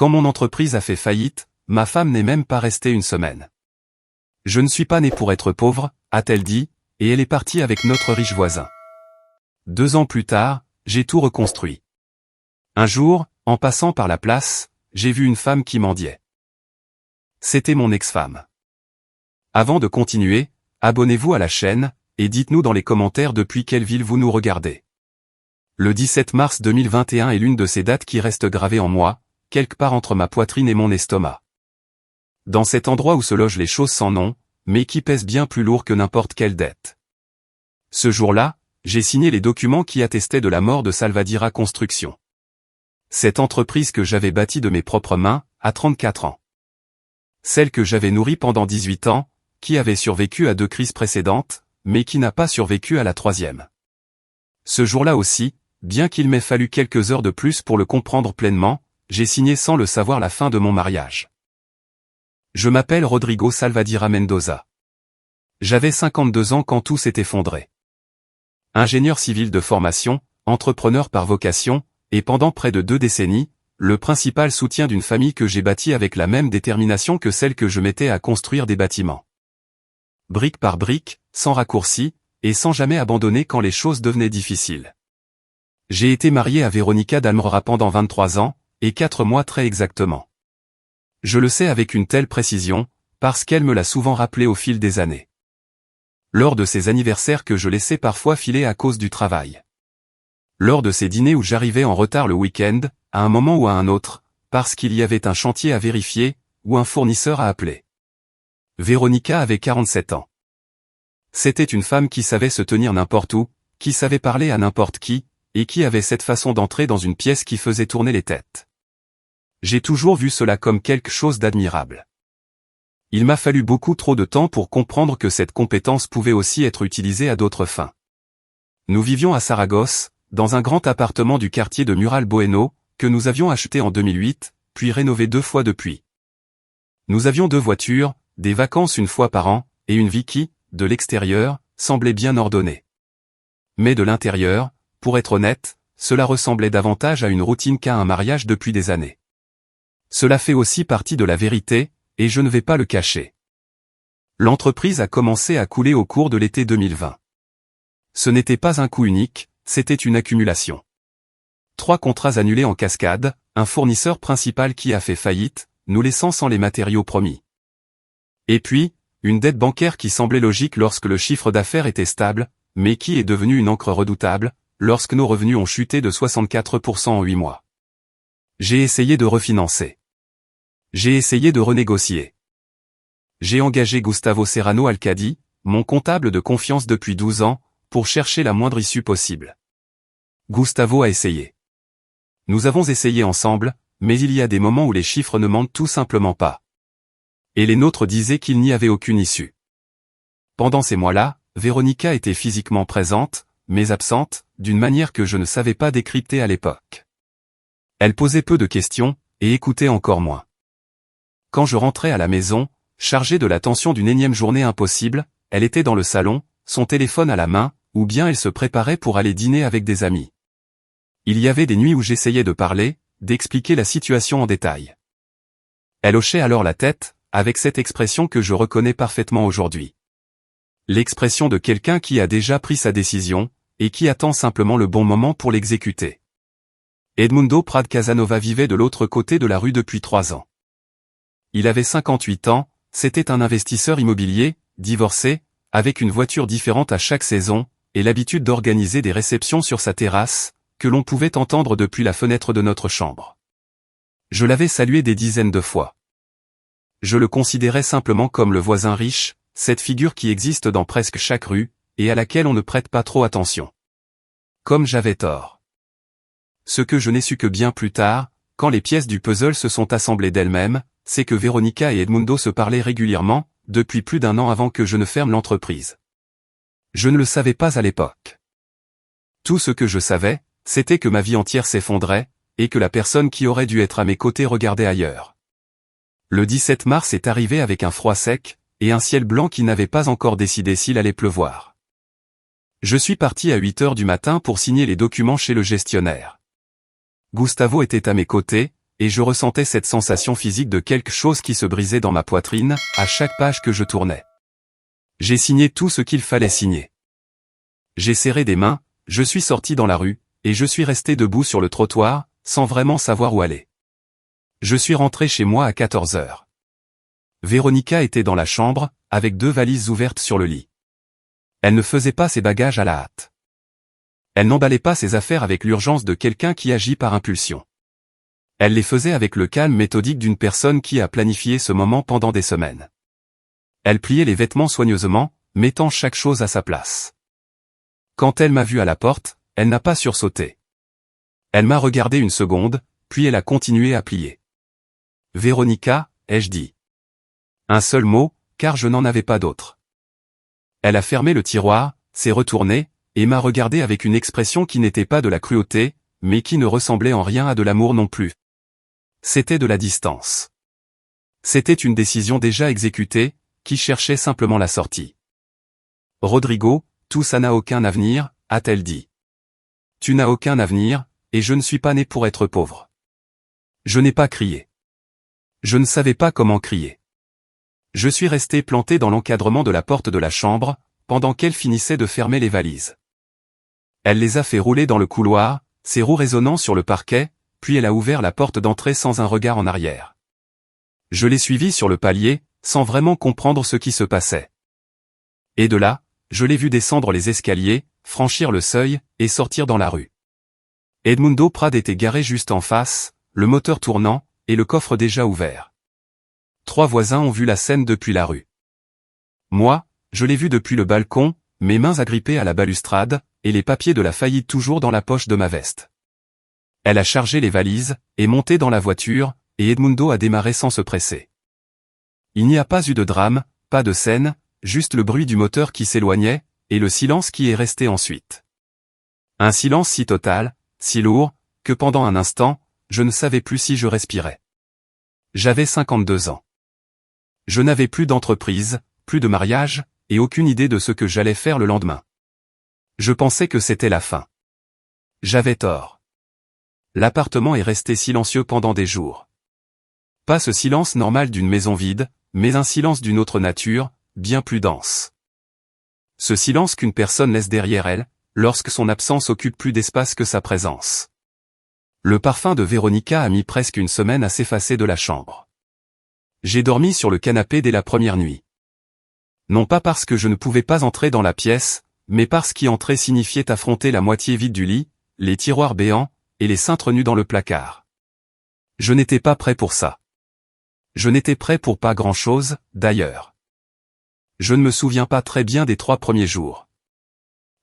Quand mon entreprise a fait faillite, ma femme n'est même pas restée une semaine. Je ne suis pas née pour être pauvre, a-t-elle dit, et elle est partie avec notre riche voisin. 2 ans plus tard, j'ai tout reconstruit. Un jour, en passant par la place, j'ai vu une femme qui mendiait. C'était mon ex-femme. Avant de continuer, abonnez-vous à la chaîne, et dites-nous dans les commentaires depuis quelle ville vous nous regardez. Le 17 mars 2021 est l'une de ces dates qui reste gravée en moi, quelque part entre ma poitrine et mon estomac. Dans cet endroit où se logent les choses sans nom, mais qui pèsent bien plus lourd que n'importe quelle dette. Ce jour-là, j'ai signé les documents qui attestaient de la mort de Salvadira Construction. Cette entreprise que j'avais bâtie de mes propres mains, à 34 ans. Celle que j'avais nourrie pendant 18 ans, qui avait survécu à 2 crises précédentes, mais qui n'a pas survécu à la 3e. Ce jour-là aussi, bien qu'il m'ait fallu quelques heures de plus pour le comprendre pleinement, j'ai signé sans le savoir la fin de mon mariage. Je m'appelle Rodrigo Salvadira Mendoza. J'avais 52 ans quand tout s'est effondré. Ingénieur civil de formation, entrepreneur par vocation, et pendant près de 2 décennies, le principal soutien d'une famille que j'ai bâtie avec la même détermination que celle que je mettais à construire des bâtiments. Brique par brique, sans raccourci, et sans jamais abandonner quand les choses devenaient difficiles. J'ai été marié à Véronica Dalmrera pendant 23 ans, et 4 mois très exactement. Je le sais avec une telle précision, parce qu'elle me l'a souvent rappelé au fil des années. Lors de ces anniversaires que je laissais parfois filer à cause du travail. Lors de ces dîners où j'arrivais en retard le week-end, à un moment ou à un autre, parce qu'il y avait un chantier à vérifier, ou un fournisseur à appeler. Véronica avait 47 ans. C'était une femme qui savait se tenir n'importe où, qui savait parler à n'importe qui, et qui avait cette façon d'entrer dans une pièce qui faisait tourner les têtes. J'ai toujours vu cela comme quelque chose d'admirable. Il m'a fallu beaucoup trop de temps pour comprendre que cette compétence pouvait aussi être utilisée à d'autres fins. Nous vivions à Saragosse, dans un grand appartement du quartier de Mural Bueno, que nous avions acheté en 2008, puis rénové 2 fois depuis. Nous avions 2 voitures, des vacances une fois par an, et une vie qui, de l'extérieur, semblait bien ordonnée. Mais de l'intérieur, pour être honnête, cela ressemblait davantage à une routine qu'à un mariage depuis des années. Cela fait aussi partie de la vérité, et je ne vais pas le cacher. L'entreprise a commencé à couler au cours de l'été 2020. Ce n'était pas un coup unique, c'était une accumulation. 3 contrats annulés en cascade, un fournisseur principal qui a fait faillite, nous laissant sans les matériaux promis. Et puis, une dette bancaire qui semblait logique lorsque le chiffre d'affaires était stable, mais qui est devenue une encre redoutable, lorsque nos revenus ont chuté de 64% en 8 mois. J'ai essayé de refinancer. J'ai essayé de renégocier. J'ai engagé Gustavo Serrano Alcadi, mon comptable de confiance depuis 12 ans, pour chercher la moindre issue possible. Gustavo a essayé. Nous avons essayé ensemble, mais il y a des moments où les chiffres ne mentent tout simplement pas. Et les nôtres disaient qu'il n'y avait aucune issue. Pendant ces mois-là, Véronica était physiquement présente, mais absente, d'une manière que je ne savais pas décrypter à l'époque. Elle posait peu de questions, et écoutait encore moins. Quand je rentrais à la maison, chargé de la tension d'une énième journée impossible, elle était dans le salon, son téléphone à la main, ou bien elle se préparait pour aller dîner avec des amis. Il y avait des nuits où j'essayais de parler, d'expliquer la situation en détail. Elle hochait alors la tête, avec cette expression que je reconnais parfaitement aujourd'hui. L'expression de quelqu'un qui a déjà pris sa décision, et qui attend simplement le bon moment pour l'exécuter. Edmundo Prade Casanova vivait de l'autre côté de la rue depuis 3 ans. Il avait 58 ans, c'était un investisseur immobilier, divorcé, avec une voiture différente à chaque saison, et l'habitude d'organiser des réceptions sur sa terrasse, que l'on pouvait entendre depuis la fenêtre de notre chambre. Je l'avais salué des dizaines de fois. Je le considérais simplement comme le voisin riche, cette figure qui existe dans presque chaque rue, et à laquelle on ne prête pas trop attention. Comme j'avais tort. Ce que je n'ai su que bien plus tard, quand les pièces du puzzle se sont assemblées d'elles-mêmes, c'est que Véronica et Edmundo se parlaient régulièrement, depuis plus d'1 an avant que je ne ferme l'entreprise. Je ne le savais pas à l'époque. Tout ce que je savais, c'était que ma vie entière s'effondrait, et que la personne qui aurait dû être à mes côtés regardait ailleurs. Le 17 mars est arrivé avec un froid sec, et un ciel blanc qui n'avait pas encore décidé s'il allait pleuvoir. Je suis parti à 8 heures du matin pour signer les documents chez le gestionnaire. Gustavo était à mes côtés, et je ressentais cette sensation physique de quelque chose qui se brisait dans ma poitrine, à chaque page que je tournais. J'ai signé tout ce qu'il fallait signer. J'ai serré des mains, je suis sorti dans la rue, et je suis resté debout sur le trottoir, sans vraiment savoir où aller. Je suis rentré chez moi à 14 heures. Véronica était dans la chambre, avec 2 valises ouvertes sur le lit. Elle ne faisait pas ses bagages à la hâte. Elle n'emballait pas ses affaires avec l'urgence de quelqu'un qui agit par impulsion. Elle les faisait avec le calme méthodique d'une personne qui a planifié ce moment pendant des semaines. Elle pliait les vêtements soigneusement, mettant chaque chose à sa place. Quand elle m'a vu à la porte, elle n'a pas sursauté. Elle m'a regardé une seconde, puis elle a continué à plier. « Véronica » ai-je dit. Un seul mot, car je n'en avais pas d'autre. Elle a fermé le tiroir, s'est retournée, et m'a regardé avec une expression qui n'était pas de la cruauté, mais qui ne ressemblait en rien à de l'amour non plus. C'était de la distance. C'était une décision déjà exécutée, qui cherchait simplement la sortie. « Rodrigo, tout ça n'a aucun avenir », a-t-elle dit. « Tu n'as aucun avenir, et je ne suis pas né pour être pauvre. » Je n'ai pas crié. Je ne savais pas comment crier. Je suis resté planté dans l'encadrement de la porte de la chambre, pendant qu'elle finissait de fermer les valises. Elle les a fait rouler dans le couloir, ses roues résonnant sur le parquet, puis elle a ouvert la porte d'entrée sans un regard en arrière. Je l'ai suivie sur le palier, sans vraiment comprendre ce qui se passait. Et de là, je l'ai vu descendre les escaliers, franchir le seuil, et sortir dans la rue. Edmundo Prade était garé juste en face, le moteur tournant, et le coffre déjà ouvert. 3 voisins ont vu la scène depuis la rue. Moi, je l'ai vu depuis le balcon, mes mains agrippées à la balustrade, et les papiers de la faillite toujours dans la poche de ma veste. Elle a chargé les valises, est montée dans la voiture, et Edmundo a démarré sans se presser. Il n'y a pas eu de drame, pas de scène, juste le bruit du moteur qui s'éloignait, et le silence qui est resté ensuite. Un silence si total, si lourd, que pendant un instant, je ne savais plus si je respirais. J'avais 52 ans. Je n'avais plus d'entreprise, plus de mariage, et aucune idée de ce que j'allais faire le lendemain. Je pensais que c'était la fin. J'avais tort. L'appartement est resté silencieux pendant des jours. Pas ce silence normal d'une maison vide, mais un silence d'une autre nature, bien plus dense. Ce silence qu'une personne laisse derrière elle, lorsque son absence occupe plus d'espace que sa présence. Le parfum de Véronica a mis presque une semaine à s'effacer de la chambre. J'ai dormi sur le canapé dès la première nuit. Non pas parce que je ne pouvais pas entrer dans la pièce, mais parce qu'y entrer signifiait affronter la moitié vide du lit, les tiroirs béants, et les cintres nus dans le placard. Je n'étais pas prêt pour ça. Je n'étais prêt pour pas grand-chose, d'ailleurs. Je ne me souviens pas très bien des 3 premiers jours.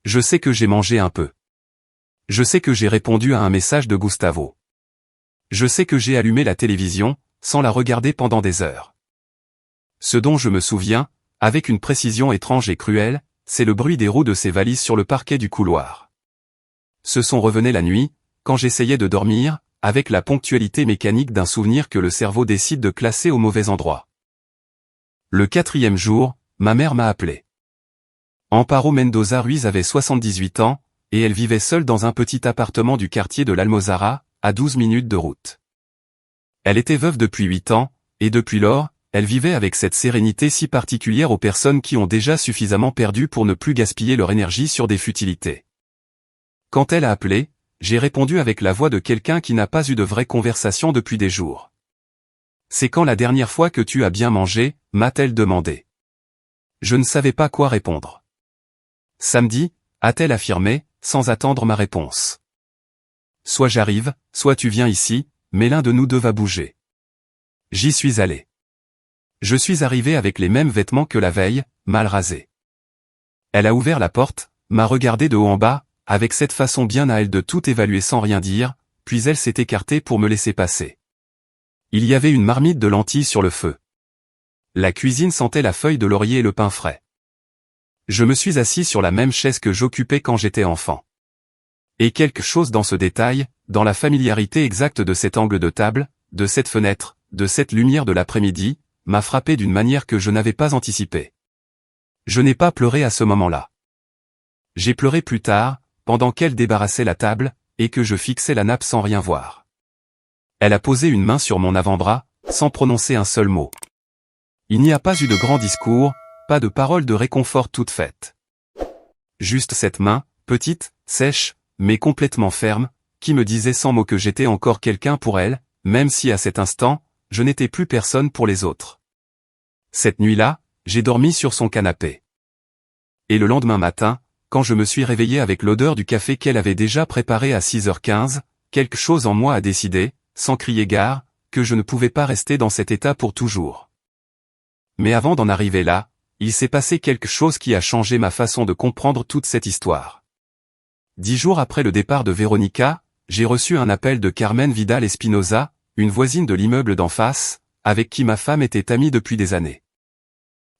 Je sais que j'ai mangé un peu. Je sais que j'ai répondu à un message de Gustavo. Je sais que j'ai allumé la télévision, sans la regarder pendant des heures. Ce dont je me souviens, avec une précision étrange et cruelle, c'est le bruit des roues de ses valises sur le parquet du couloir. Ce son revenait la nuit, quand j'essayais de dormir, avec la ponctualité mécanique d'un souvenir que le cerveau décide de classer au mauvais endroit. Le 4e jour, ma mère m'a appelé. Amparo Mendoza Ruiz avait 78 ans, et elle vivait seule dans un petit appartement du quartier de l'Almozara, à 12 minutes de route. Elle était veuve depuis 8 ans, et depuis lors, elle vivait avec cette sérénité si particulière aux personnes qui ont déjà suffisamment perdu pour ne plus gaspiller leur énergie sur des futilités. Quand elle a appelé, j'ai répondu avec la voix de quelqu'un qui n'a pas eu de vraie conversation depuis des jours. « C'est quand la dernière fois que tu as bien mangé ?» m'a-t-elle demandé. Je ne savais pas quoi répondre. « Samedi » a-t-elle affirmé, sans attendre ma réponse. « Soit j'arrive, soit tu viens ici, mais l'un de nous deux va bouger. » J'y suis allé. Je suis arrivé avec les mêmes vêtements que la veille, mal rasés. Elle a ouvert la porte, m'a regardé de haut en bas, avec cette façon bien à elle de tout évaluer sans rien dire, puis elle s'est écartée pour me laisser passer. Il y avait une marmite de lentilles sur le feu. La cuisine sentait la feuille de laurier et le pain frais. Je me suis assis sur la même chaise que j'occupais quand j'étais enfant. Et quelque chose dans ce détail, dans la familiarité exacte de cet angle de table, de cette fenêtre, de cette lumière de l'après-midi, m'a frappé d'une manière que je n'avais pas anticipée. Je n'ai pas pleuré à ce moment-là. J'ai pleuré plus tard, pendant qu'elle débarrassait la table, et que je fixais la nappe sans rien voir. Elle a posé une main sur mon avant-bras, sans prononcer un seul mot. Il n'y a pas eu de grand discours, pas de paroles de réconfort toutes faites. Juste cette main, petite, sèche, mais complètement ferme, qui me disait sans mots que j'étais encore quelqu'un pour elle, même si à cet instant, je n'étais plus personne pour les autres. Cette nuit-là, j'ai dormi sur son canapé. Et le lendemain matin, quand je me suis réveillé avec l'odeur du café qu'elle avait déjà préparé à 6h15, quelque chose en moi a décidé, sans crier gare, que je ne pouvais pas rester dans cet état pour toujours. Mais avant d'en arriver là, il s'est passé quelque chose qui a changé ma façon de comprendre toute cette histoire. 10 jours après le départ de Véronica, j'ai reçu un appel de Carmen Vidal Espinosa, une voisine de l'immeuble d'en face, avec qui ma femme était amie depuis des années.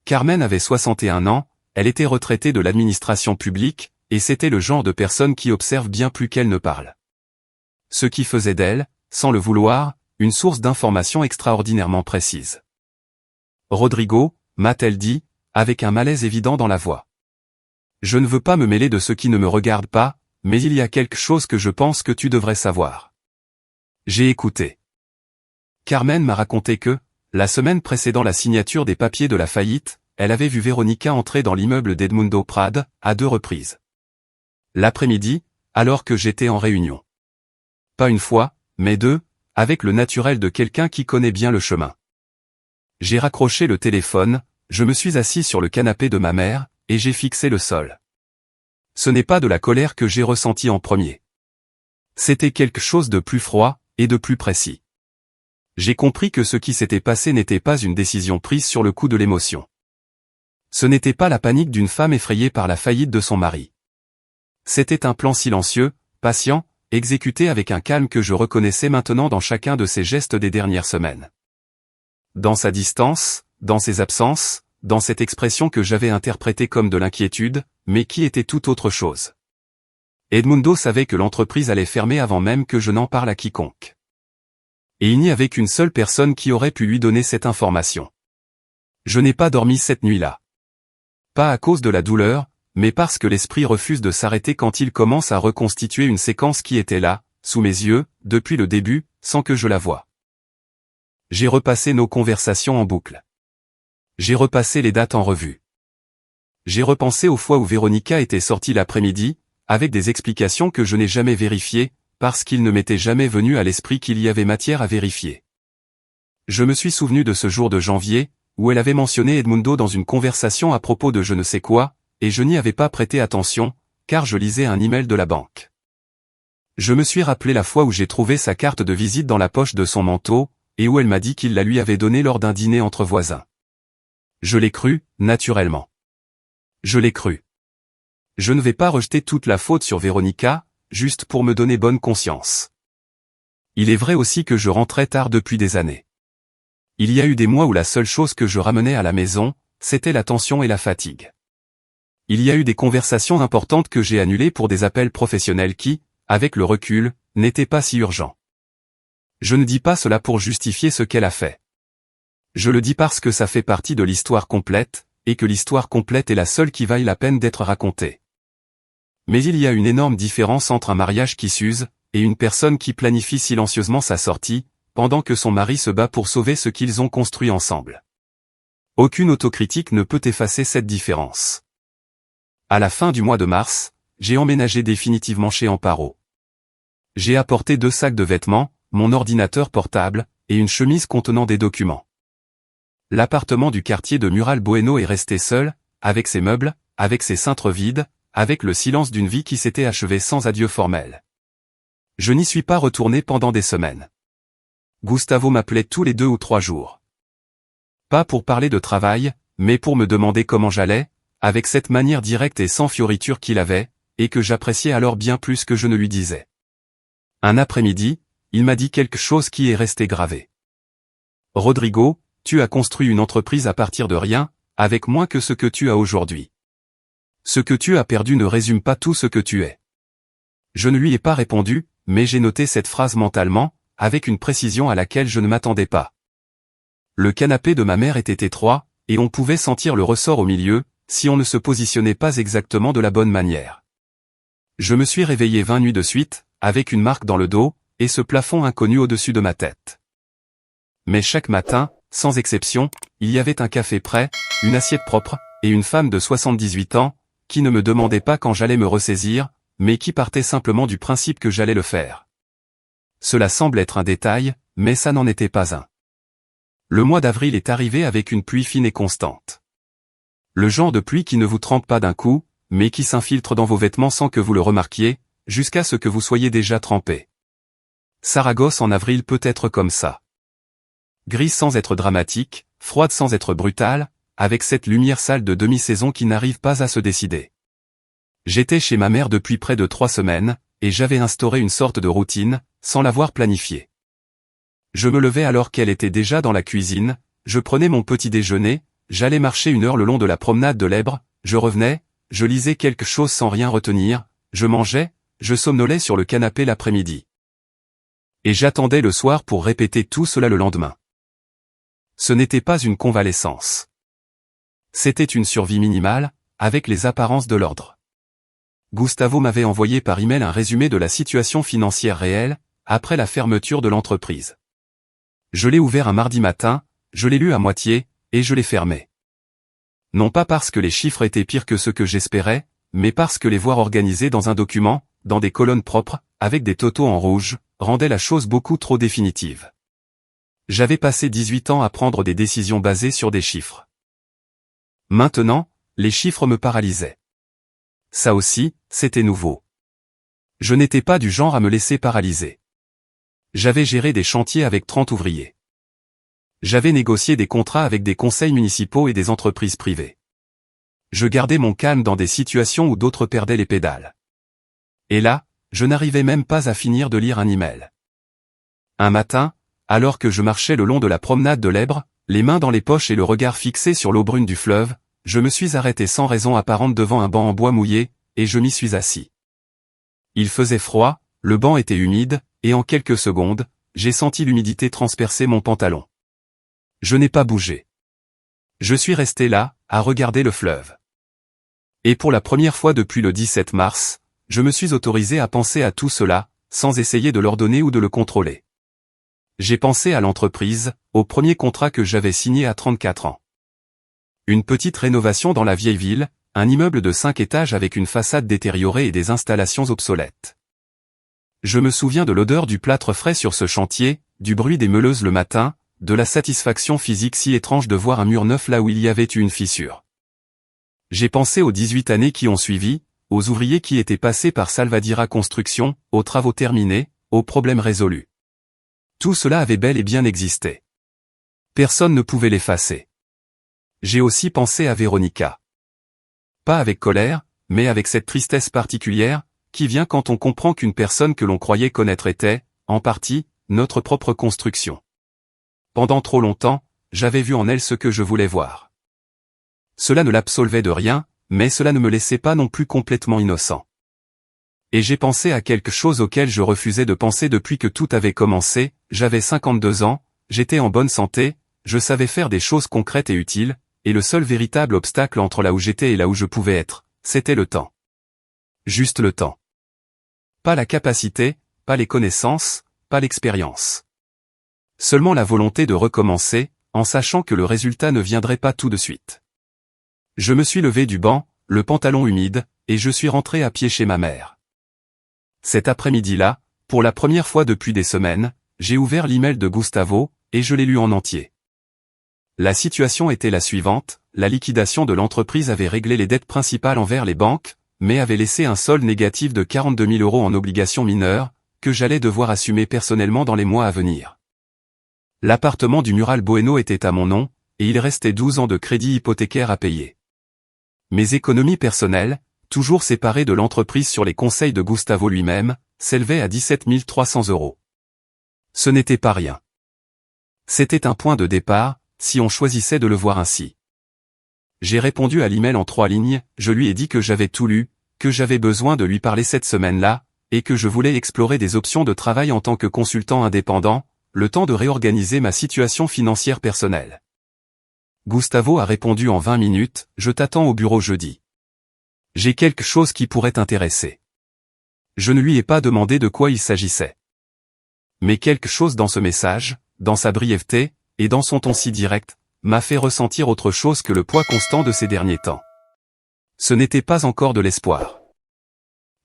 Carmen avait 61 ans, elle était retraitée de l'administration publique, et c'était le genre de personne qui observe bien plus qu'elle ne parle. Ce qui faisait d'elle, sans le vouloir, une source d'informations extraordinairement précise. Rodrigo, m'a-t-elle dit, avec un malaise évident dans la voix. Je ne veux pas me mêler de ce qui ne me regarde pas, mais il y a quelque chose que je pense que tu devrais savoir. J'ai écouté. Carmen m'a raconté que, la semaine précédant la signature des papiers de la faillite, elle avait vu Véronica entrer dans l'immeuble d'Edmundo Prade, à 2 reprises. L'après-midi, alors que j'étais en réunion. Pas une fois, mais 2, avec le naturel de quelqu'un qui connaît bien le chemin. J'ai raccroché le téléphone, je me suis assis sur le canapé de ma mère, et j'ai fixé le sol. Ce n'est pas de la colère que j'ai ressentie en premier. C'était quelque chose de plus froid, et de plus précis. J'ai compris que ce qui s'était passé n'était pas une décision prise sur le coup de l'émotion. Ce n'était pas la panique d'une femme effrayée par la faillite de son mari. C'était un plan silencieux, patient, exécuté avec un calme que je reconnaissais maintenant dans chacun de ses gestes des dernières semaines. Dans sa distance, dans ses absences, dans cette expression que j'avais interprétée comme de l'inquiétude, mais qui était tout autre chose. Edmundo savait que l'entreprise allait fermer avant même que je n'en parle à quiconque. Et il n'y avait qu'une seule personne qui aurait pu lui donner cette information. Je n'ai pas dormi cette nuit-là. Pas à cause de la douleur, mais parce que l'esprit refuse de s'arrêter quand il commence à reconstituer une séquence qui était là, sous mes yeux, depuis le début, sans que je la voie. J'ai repassé nos conversations en boucle. J'ai repassé les dates en revue. J'ai repensé aux fois où Véronica était sortie l'après-midi, avec des explications que je n'ai jamais vérifiées, parce qu'il ne m'était jamais venu à l'esprit qu'il y avait matière à vérifier. Je me suis souvenu de ce jour de janvier, où elle avait mentionné Edmundo dans une conversation à propos de je ne sais quoi, et je n'y avais pas prêté attention, car je lisais un email de la banque. Je me suis rappelé la fois où j'ai trouvé sa carte de visite dans la poche de son manteau, et où elle m'a dit qu'il la lui avait donnée lors d'un dîner entre voisins. Je l'ai cru, naturellement. Je l'ai cru. Je ne vais pas rejeter toute la faute sur Véronica, juste pour me donner bonne conscience. Il est vrai aussi que je rentrais tard depuis des années. Il y a eu des mois où la seule chose que je ramenais à la maison, c'était la tension et la fatigue. Il y a eu des conversations importantes que j'ai annulées pour des appels professionnels qui, avec le recul, n'étaient pas si urgents. Je ne dis pas cela pour justifier ce qu'elle a fait. Je le dis parce que ça fait partie de l'histoire complète, et que l'histoire complète est la seule qui vaille la peine d'être racontée. Mais il y a une énorme différence entre un mariage qui s'use, et une personne qui planifie silencieusement sa sortie, pendant que son mari se bat pour sauver ce qu'ils ont construit ensemble. Aucune autocritique ne peut effacer cette différence. À la fin du mois de mars, j'ai emménagé définitivement chez Amparo. J'ai apporté 2 sacs de vêtements, mon ordinateur portable, et une chemise contenant des documents. L'appartement du quartier de Mural Bueno est resté seul, avec ses meubles, avec ses cintres vides, avec le silence d'une vie qui s'était achevée sans adieu formel. Je n'y suis pas retourné pendant des semaines. Gustavo m'appelait tous les 2 ou 3 jours. Pas pour parler de travail, mais pour me demander comment j'allais, avec cette manière directe et sans fioriture qu'il avait, et que j'appréciais alors bien plus que je ne lui disais. Un après-midi, il m'a dit quelque chose qui est resté gravé. Rodrigo, tu as construit une entreprise à partir de rien, avec moins que ce que tu as aujourd'hui. Ce que tu as perdu ne résume pas tout ce que tu es. Je ne lui ai pas répondu, mais j'ai noté cette phrase mentalement, avec une précision à laquelle je ne m'attendais pas. Le canapé de ma mère était étroit, et on pouvait sentir le ressort au milieu, si on ne se positionnait pas exactement de la bonne manière. Je me suis réveillé 20 nuits de suite, avec une marque dans le dos, et ce plafond inconnu au-dessus de ma tête. Mais chaque matin, sans exception, il y avait un café prêt, une assiette propre, et une femme de 78 ans, qui ne me demandait pas quand j'allais me ressaisir, mais qui partait simplement du principe que j'allais le faire. Cela semble être un détail, mais ça n'en était pas un. Le mois d'avril est arrivé avec une pluie fine et constante. Le genre de pluie qui ne vous trempe pas d'un coup, mais qui s'infiltre dans vos vêtements sans que vous le remarquiez, jusqu'à ce que vous soyez déjà trempé. Saragosse en avril peut être comme ça. Grise sans être dramatique, froide sans être brutale, avec cette lumière sale de demi-saison qui n'arrive pas à se décider. J'étais chez ma mère depuis près de 3 semaines, et j'avais instauré une sorte de routine, sans l'avoir planifiée. Je me levais alors qu'elle était déjà dans la cuisine, je prenais mon petit déjeuner, j'allais marcher 1 heure le long de la promenade de l'Èbre, je revenais, je lisais quelque chose sans rien retenir, je mangeais, je somnolais sur le canapé l'après-midi. Et j'attendais le soir pour répéter tout cela le lendemain. Ce n'était pas une convalescence. C'était une survie minimale, avec les apparences de l'ordre. Gustavo m'avait envoyé par email un résumé de la situation financière réelle, après la fermeture de l'entreprise. Je l'ai ouvert un mardi matin, je l'ai lu à moitié, et je l'ai fermé. Non pas parce que les chiffres étaient pires que ce que j'espérais, mais parce que les voir organisés dans un document, dans des colonnes propres, avec des totaux en rouge, rendait la chose beaucoup trop définitive. J'avais passé 18 ans à prendre des décisions basées sur des chiffres. Maintenant, les chiffres me paralysaient. Ça aussi, c'était nouveau. Je n'étais pas du genre à me laisser paralyser. J'avais géré des chantiers avec 30 ouvriers. J'avais négocié des contrats avec des conseils municipaux et des entreprises privées. Je gardais mon calme dans des situations où d'autres perdaient les pédales. Et là, je n'arrivais même pas à finir de lire un email. Un matin, alors que je marchais le long de la promenade de l'Èbre, les mains dans les poches et le regard fixé sur l'eau brune du fleuve, je me suis arrêté sans raison apparente devant un banc en bois mouillé, et je m'y suis assis. Il faisait froid, le banc était humide, et en quelques secondes, j'ai senti l'humidité transpercer mon pantalon. Je n'ai pas bougé. Je suis resté là, à regarder le fleuve. Et pour la première fois depuis le 17 mars, je me suis autorisé à penser à tout cela, sans essayer de l'ordonner ou de le contrôler. J'ai pensé à l'entreprise, au premier contrat que j'avais signé à 34 ans. Une petite rénovation dans la vieille ville, un immeuble de 5 étages avec une façade détériorée et des installations obsolètes. Je me souviens de l'odeur du plâtre frais sur ce chantier, du bruit des meuleuses le matin, de la satisfaction physique si étrange de voir un mur neuf là où il y avait eu une fissure. J'ai pensé aux 18 années qui ont suivi, aux ouvriers qui étaient passés par Salvadira Construction, aux travaux terminés, aux problèmes résolus. Tout cela avait bel et bien existé. Personne ne pouvait l'effacer. J'ai aussi pensé à Véronica. Pas avec colère, mais avec cette tristesse particulière, qui vient quand on comprend qu'une personne que l'on croyait connaître était, en partie, notre propre construction. Pendant trop longtemps, j'avais vu en elle ce que je voulais voir. Cela ne l'absolvait de rien, mais cela ne me laissait pas non plus complètement innocent. Et j'ai pensé à quelque chose auquel je refusais de penser depuis que tout avait commencé, j'avais 52 ans, j'étais en bonne santé, je savais faire des choses concrètes et utiles, et le seul véritable obstacle entre là où j'étais et là où je pouvais être, c'était le temps. Juste le temps. Pas la capacité, pas les connaissances, pas l'expérience. Seulement la volonté de recommencer, en sachant que le résultat ne viendrait pas tout de suite. Je me suis levé du banc, le pantalon humide, et je suis rentré à pied chez ma mère. Cet après-midi-là, pour la première fois depuis des semaines, j'ai ouvert l'email de Gustavo, et je l'ai lu en entier. La situation était la suivante, la liquidation de l'entreprise avait réglé les dettes principales envers les banques, mais avait laissé un solde négatif de 42 000 € en obligations mineures, que j'allais devoir assumer personnellement dans les mois à venir. L'appartement du Mural Bueno était à mon nom, et il restait 12 ans de crédit hypothécaire à payer. Mes économies personnelles, toujours séparées de l'entreprise sur les conseils de Gustavo lui-même, s'élevaient à 17 300 €. Ce n'était pas rien. C'était un point de départ, si on choisissait de le voir ainsi. J'ai répondu à l'email en 3 lignes, je lui ai dit que j'avais tout lu, que j'avais besoin de lui parler cette semaine-là, et que je voulais explorer des options de travail en tant que consultant indépendant, le temps de réorganiser ma situation financière personnelle. Gustavo a répondu en 20 minutes, je t'attends au bureau jeudi. J'ai quelque chose qui pourrait t'intéresser. Je ne lui ai pas demandé de quoi il s'agissait. Mais quelque chose dans ce message, dans sa brièveté, et dans son ton si direct, m'a fait ressentir autre chose que le poids constant de ces derniers temps. Ce n'était pas encore de l'espoir.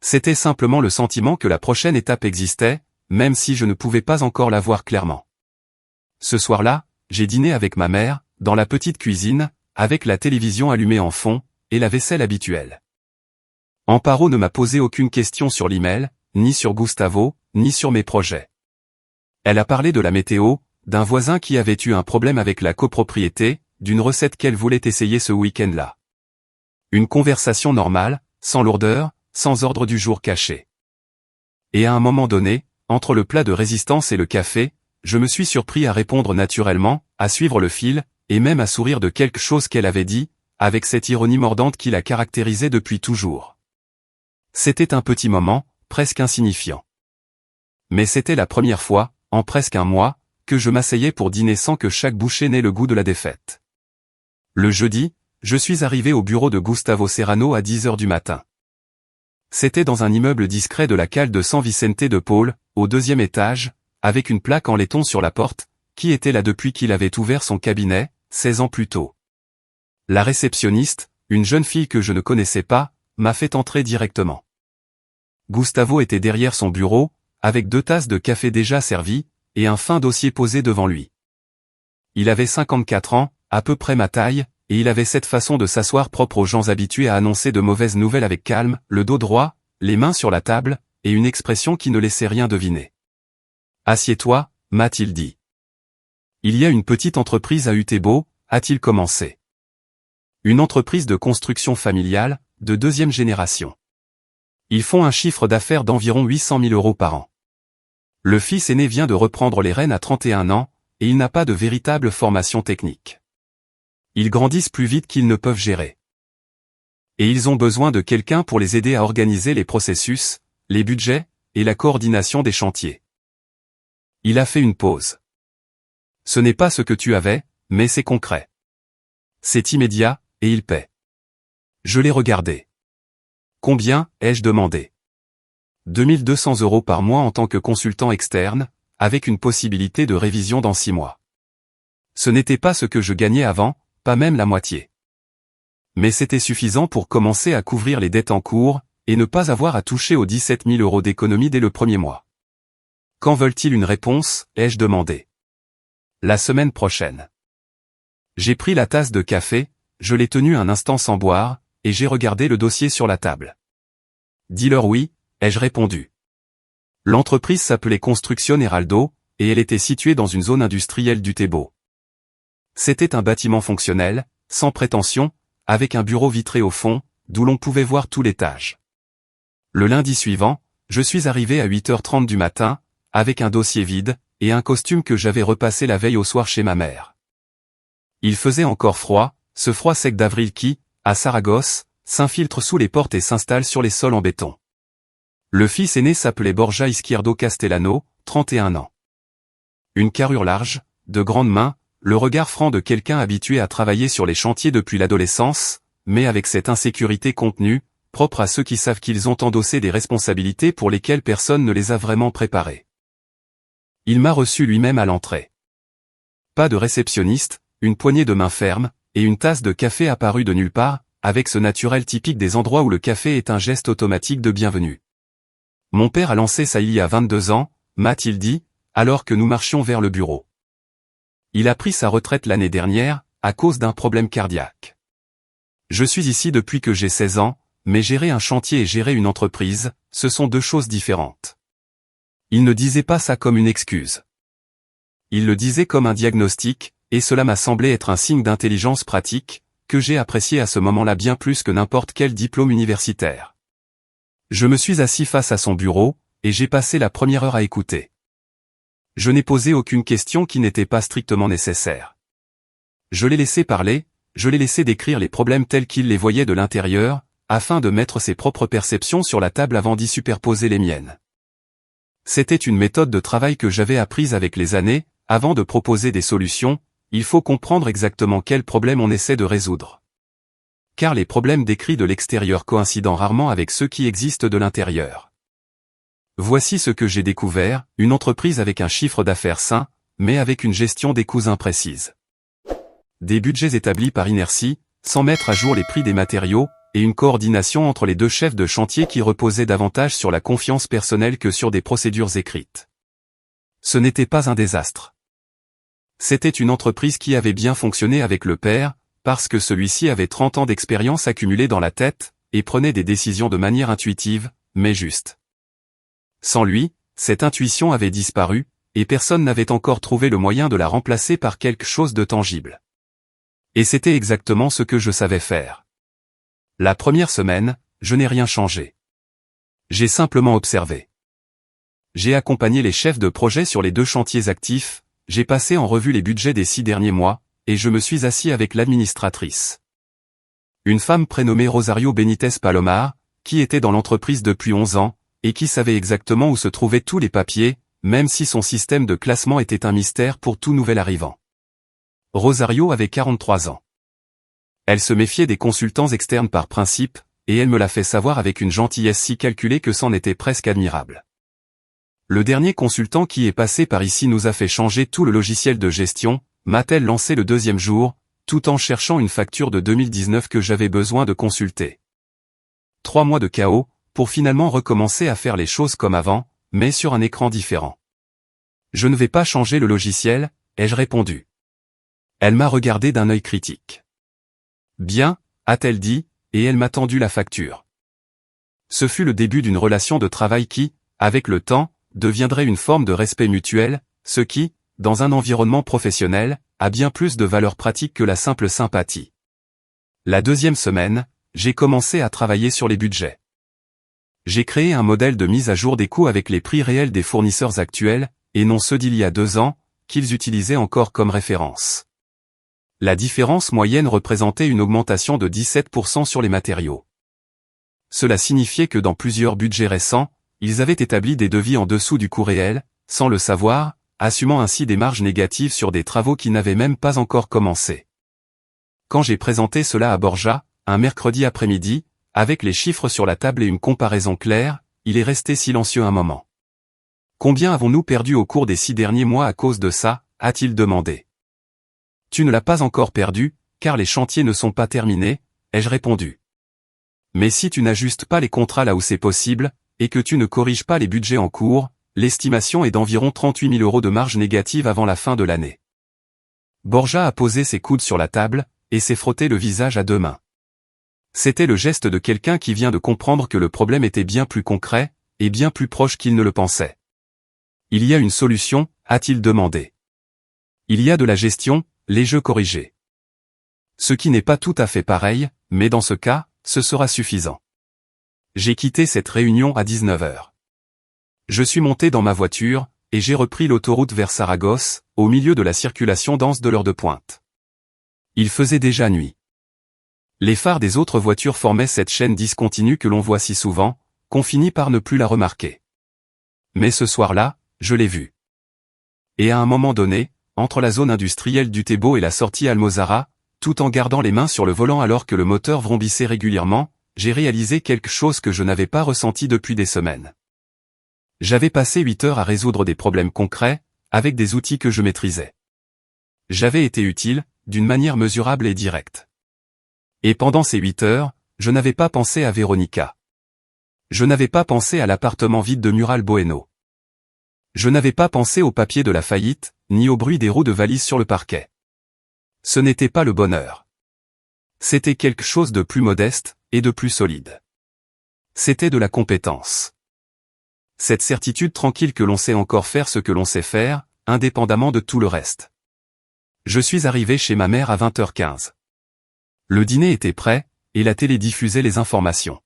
C'était simplement le sentiment que la prochaine étape existait, même si je ne pouvais pas encore la voir clairement. Ce soir-là, j'ai dîné avec ma mère, dans la petite cuisine, avec la télévision allumée en fond, et la vaisselle habituelle. Amparo ne m'a posé aucune question sur l'email, ni sur Gustavo, ni sur mes projets. Elle a parlé de la météo, d'un voisin qui avait eu un problème avec la copropriété, d'une recette qu'elle voulait essayer ce week-end-là. Une conversation normale, sans lourdeur, sans ordre du jour caché. Et à un moment donné, entre le plat de résistance et le café, je me suis surpris à répondre naturellement, à suivre le fil, et même à sourire de quelque chose qu'elle avait dit, avec cette ironie mordante qui la caractérisait depuis toujours. C'était un petit moment, presque insignifiant. Mais c'était la première fois, en presque un mois, que je m'asseyais pour dîner sans que chaque bouchée n'ait le goût de la défaite. Le jeudi, je suis arrivé au bureau de Gustavo Serrano à 10h du matin. C'était dans un immeuble discret de la cale de San Vicente de Paul, au 2e étage, avec une plaque en laiton sur la porte, qui était là depuis qu'il avait ouvert son cabinet, 16 ans plus tôt. La réceptionniste, une jeune fille que je ne connaissais pas, m'a fait entrer directement. Gustavo était derrière son bureau, avec 2 tasses de café déjà servies, et un fin dossier posé devant lui. Il avait 54 ans, à peu près ma taille, et il avait cette façon de s'asseoir propre aux gens habitués à annoncer de mauvaises nouvelles avec calme, le dos droit, les mains sur la table, et une expression qui ne laissait rien deviner. « Assieds-toi » m'a-t-il dit. « Il y a une petite entreprise à Utebo » a-t-il commencé. « Une entreprise de construction familiale, de 2e génération. Ils font un chiffre d'affaires d'environ 800 000 € par an. Le fils aîné vient de reprendre les rênes à 31 ans, et il n'a pas de véritable formation technique. Ils grandissent plus vite qu'ils ne peuvent gérer. Et ils ont besoin de quelqu'un pour les aider à organiser les processus, les budgets, et la coordination des chantiers. » Il a fait une pause. « Ce n'est pas ce que tu avais, mais c'est concret. C'est immédiat, et il paie. » Je l'ai regardé. « Combien ?» ai-je demandé. 2200 € par mois en tant que consultant externe, avec une possibilité de révision dans 6 mois. Ce n'était pas ce que je gagnais avant, pas même la moitié. Mais c'était suffisant pour commencer à couvrir les dettes en cours, et ne pas avoir à toucher aux 17 000 € d'économie dès le premier mois. Quand veulent-ils une réponse, ai-je demandé. La semaine prochaine. J'ai pris la tasse de café, je l'ai tenue un instant sans boire, et j'ai regardé le dossier sur la table. Dis-leur oui, ai-je répondu. L'entreprise s'appelait Construction Heraldo, et elle était située dans une zone industrielle d'Utebo. C'était un bâtiment fonctionnel, sans prétention, avec un bureau vitré au fond, d'où l'on pouvait voir tout l'étage. Le lundi suivant, je suis arrivé à 8h30 du matin, avec un dossier vide, et un costume que j'avais repassé la veille au soir chez ma mère. Il faisait encore froid, ce froid sec d'avril qui, à Saragosse, s'infiltre sous les portes et s'installe sur les sols en béton. Le fils aîné s'appelait Borja Izquierdo Castellano, 31 ans. Une carrure large, de grandes mains, le regard franc de quelqu'un habitué à travailler sur les chantiers depuis l'adolescence, mais avec cette insécurité contenue, propre à ceux qui savent qu'ils ont endossé des responsabilités pour lesquelles personne ne les a vraiment préparés. Il m'a reçu lui-même à l'entrée. Pas de réceptionniste, une poignée de main ferme, et une tasse de café apparue de nulle part, avec ce naturel typique des endroits où le café est un geste automatique de bienvenue. Mon père a lancé ça il y a 22 ans, m'a-t-il dit, alors que nous marchions vers le bureau. Il a pris sa retraite l'année dernière, à cause d'un problème cardiaque. Je suis ici depuis que j'ai 16 ans, mais gérer un chantier et gérer une entreprise, ce sont 2 choses différentes. Il ne disait pas ça comme une excuse. Il le disait comme un diagnostic, et cela m'a semblé être un signe d'intelligence pratique, que j'ai apprécié à ce moment-là bien plus que n'importe quel diplôme universitaire. Je me suis assis face à son bureau, et j'ai passé la première heure à écouter. Je n'ai posé aucune question qui n'était pas strictement nécessaire. Je l'ai laissé parler, je l'ai laissé décrire les problèmes tels qu'il les voyait de l'intérieur, afin de mettre ses propres perceptions sur la table avant d'y superposer les miennes. C'était une méthode de travail que j'avais apprise avec les années, avant de proposer des solutions, il faut comprendre exactement quel problème on essaie de résoudre. Car les problèmes décrits de l'extérieur coïncident rarement avec ceux qui existent de l'intérieur. Voici ce que j'ai découvert, une entreprise avec un chiffre d'affaires sain, mais avec une gestion des coûts imprécise. Des budgets établis par inertie, sans mettre à jour les prix des matériaux, et une coordination entre les deux chefs de chantier qui reposait davantage sur la confiance personnelle que sur des procédures écrites. Ce n'était pas un désastre. C'était une entreprise qui avait bien fonctionné avec le père, parce que celui-ci avait 30 ans d'expérience accumulée dans la tête, et prenait des décisions de manière intuitive, mais juste. Sans lui, cette intuition avait disparu, et personne n'avait encore trouvé le moyen de la remplacer par quelque chose de tangible. Et c'était exactement ce que je savais faire. La première semaine, je n'ai rien changé. J'ai simplement observé. J'ai accompagné les chefs de projet sur les 2 chantiers actifs, j'ai passé en revue les budgets des 6 derniers mois, et je me suis assis avec l'administratrice. Une femme prénommée Rosario Benitez Palomar, qui était dans l'entreprise depuis 11 ans, et qui savait exactement où se trouvaient tous les papiers, même si son système de classement était un mystère pour tout nouvel arrivant. Rosario avait 43 ans. Elle se méfiait des consultants externes par principe, et elle me l'a fait savoir avec une gentillesse si calculée que c'en était presque admirable. Le dernier consultant qui est passé par ici nous a fait changer tout le logiciel de gestion, m'a-t-elle lancé le 2e jour, tout en cherchant une facture de 2019 que j'avais besoin de consulter. 3 mois de chaos, pour finalement recommencer à faire les choses comme avant, mais sur un écran différent. Je ne vais pas changer le logiciel, ai-je répondu. Elle m'a regardé d'un œil critique. Bien, a-t-elle dit, et elle m'a tendu la facture. Ce fut le début d'une relation de travail qui, avec le temps, deviendrait une forme de respect mutuel, ce qui, dans un environnement professionnel, a bien plus de valeur pratique que la simple sympathie. La 2e semaine, j'ai commencé à travailler sur les budgets. J'ai créé un modèle de mise à jour des coûts avec les prix réels des fournisseurs actuels, et non ceux d'il y a 2 ans, qu'ils utilisaient encore comme référence. La différence moyenne représentait une augmentation de 17% sur les matériaux. Cela signifiait que dans plusieurs budgets récents, ils avaient établi des devis en dessous du coût réel, sans le savoir, assumant ainsi des marges négatives sur des travaux qui n'avaient même pas encore commencé. Quand j'ai présenté cela à Borja, un mercredi après-midi, avec les chiffres sur la table et une comparaison claire, il est resté silencieux un moment. « Combien avons-nous perdu au cours des 6 derniers mois à cause de ça ?» a-t-il demandé. « Tu ne l'as pas encore perdu, car les chantiers ne sont pas terminés, ai-je répondu. Mais si tu n'ajustes pas les contrats là où c'est possible, et que tu ne corriges pas les budgets en cours, l'estimation est d'environ 38 000 € de marge négative avant la fin de l'année. » Borja a posé ses coudes sur la table, et s'est frotté le visage à 2 mains. C'était le geste de quelqu'un qui vient de comprendre que le problème était bien plus concret, et bien plus proche qu'il ne le pensait. « Il y a une solution ?» a-t-il demandé. « Il y a de la gestion, les jeux corrigés. Ce qui n'est pas tout à fait pareil, mais dans ce cas, ce sera suffisant. » J'ai quitté cette réunion à 19 h. Je suis monté dans ma voiture, et j'ai repris l'autoroute vers Saragosse, au milieu de la circulation dense de l'heure de pointe. Il faisait déjà nuit. Les phares des autres voitures formaient cette chaîne discontinue que l'on voit si souvent, qu'on finit par ne plus la remarquer. Mais ce soir-là, je l'ai vue. Et à un moment donné, entre la zone industrielle du Thébault et la sortie Almozara, tout en gardant les mains sur le volant alors que le moteur vrombissait régulièrement, j'ai réalisé quelque chose que je n'avais pas ressenti depuis des semaines. J'avais passé 8 heures à résoudre des problèmes concrets, avec des outils que je maîtrisais. J'avais été utile, d'une manière mesurable et directe. Et pendant ces 8 heures, je n'avais pas pensé à Véronica. Je n'avais pas pensé à l'appartement vide de Mural Bueno. Je n'avais pas pensé au papier de la faillite, ni au bruit des roues de valise sur le parquet. Ce n'était pas le bonheur. C'était quelque chose de plus modeste, et de plus solide. C'était de la compétence. Cette certitude tranquille que l'on sait encore faire ce que l'on sait faire, indépendamment de tout le reste. Je suis arrivé chez ma mère à 20h15. Le dîner était prêt, et la télé diffusait les informations.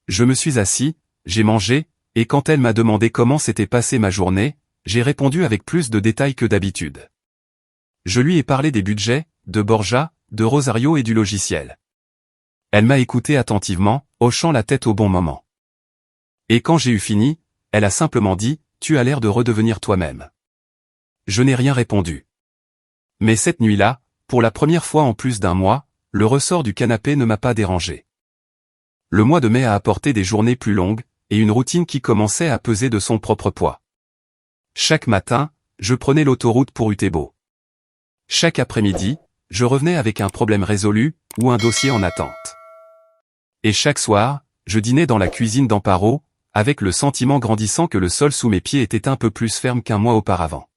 Je me suis assis, j'ai mangé, et quand elle m'a demandé comment s'était passée ma journée, j'ai répondu avec plus de détails que d'habitude. Je lui ai parlé des budgets, de Borja, de Rosario et du logiciel. Elle m'a écouté attentivement, hochant la tête au bon moment. Et quand j'ai eu fini, elle a simplement dit, « Tu as l'air de redevenir toi-même. » Je n'ai rien répondu. Mais cette nuit-là, pour la première fois en plus d'1 mois, le ressort du canapé ne m'a pas dérangé. Le mois de mai a apporté des journées plus longues, et une routine qui commençait à peser de son propre poids. Chaque matin, je prenais l'autoroute pour Utebo. Chaque après-midi, je revenais avec un problème résolu, ou un dossier en attente. Et chaque soir, je dînais dans la cuisine d'Amparo, avec le sentiment grandissant que le sol sous mes pieds était un peu plus ferme qu'un mois auparavant.